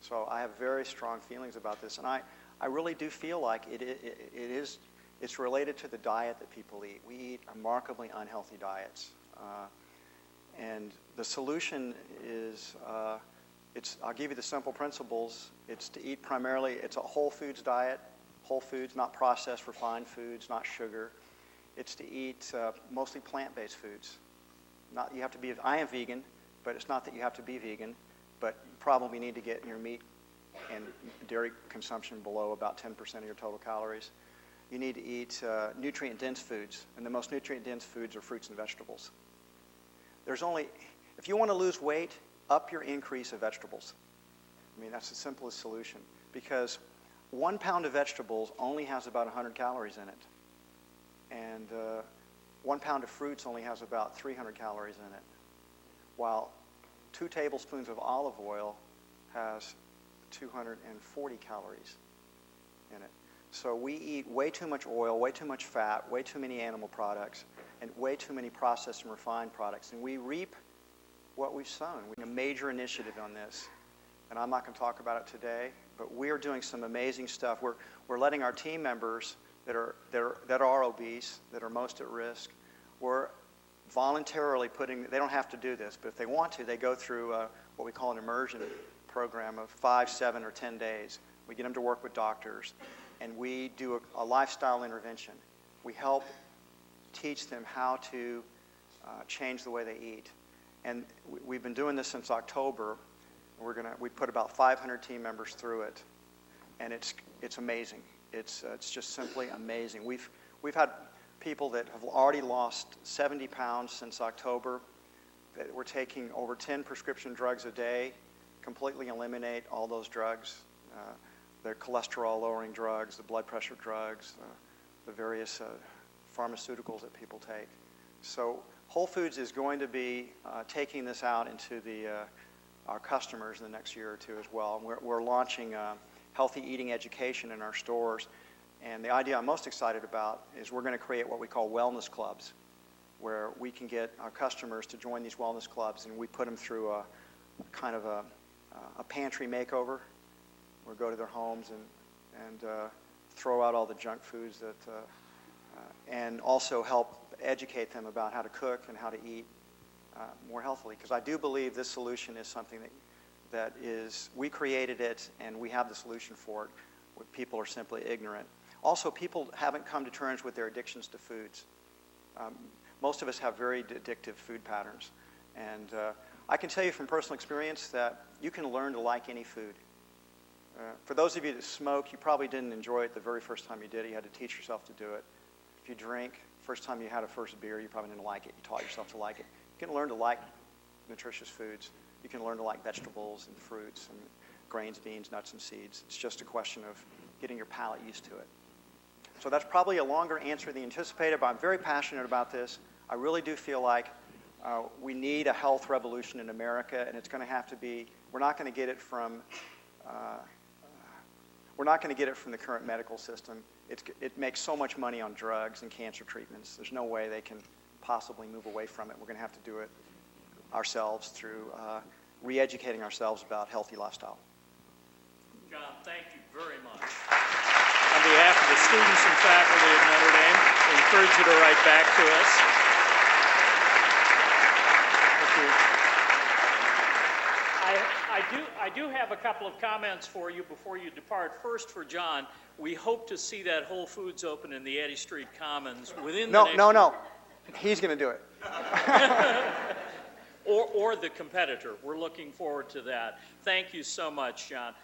So I have very strong feelings about this. And I really do feel like it's related to the diet that people eat. We eat remarkably unhealthy diets. And the solution is, I'll give you the simple principles. It's to eat primarily, it's a whole foods diet, whole foods, not processed refined foods, not sugar. It's to eat mostly plant-based foods. I am vegan, but it's not that you have to be vegan, but you probably need to get your meat and dairy consumption below about 10% of your total calories. you need to eat nutrient-dense foods, and the most nutrient-dense foods are fruits and vegetables. If you want to lose weight, up your increase of vegetables. I mean, that's the simplest solution, because 1 pound of vegetables only has about 100 calories in it, and 1 pound of fruits only has about 300 calories in it, while 2 tablespoons of olive oil has 240 calories in it. So we eat way too much oil, way too much fat, way too many animal products, and way too many processed and refined products. And we reap what we've sown. We have a major initiative on this. And I'm not going to talk about it today, but we are doing some amazing stuff. We're letting our team members that are obese, that are most at risk, we're voluntarily they don't have to do this, but if they want to, they go through what we call an immersion program of 5, 7, or 10 days. We get them to work with doctors, and we do a lifestyle intervention. We help teach them how to change the way they eat. And we've been doing this since October. We put about 500 team members through it, and it's amazing. It's just simply amazing. We've had people that have already lost 70 pounds since October, that we're taking over 10 prescription drugs a day, completely eliminate all those drugs, the cholesterol-lowering drugs, the blood pressure drugs, the various pharmaceuticals that people take. So Whole Foods is going to be taking this out into our customers in the next year or two as well. And we're launching healthy eating education in our stores. And the idea I'm most excited about is we're going to create what we call wellness clubs, where we can get our customers to join these wellness clubs, and we put them through a kind of a pantry makeover. We'll go to their homes and throw out all the junk foods and also help educate them about how to cook and how to eat more healthily. Because I do believe this solution is something that is, we created it and we have the solution for it. People are simply ignorant. Also, people haven't come to terms with their addictions to foods. Most of us have very addictive food patterns. And I can tell you from personal experience that you can learn to like any food. For those of you that smoke, you probably didn't enjoy it the very first time you did it. You had to teach yourself to do it. If you drink, first time you had a first beer, you probably didn't like it. You taught yourself to like it. You can learn to like nutritious foods. You can learn to like vegetables and fruits and grains, beans, nuts, and seeds. It's just a question of getting your palate used to it. So that's probably a longer answer than anticipated, but I'm very passionate about this. I really do feel like we need a health revolution in America, and it's going to have to be, we're not going to get it from the current medical system. It makes so much money on drugs and cancer treatments. There's no way they can possibly move away from it. We're going to have to do it ourselves through re-educating ourselves about healthy lifestyle. John, thank you very much. On behalf of the students and faculty of Notre Dame, we encourage you to write back to us. I do have a couple of comments for you before you depart. First, for John, we hope to see that Whole Foods open in the Eddy Street Commons within the next... No. He's going to do it. or the competitor. We're looking forward to that. Thank you so much, John.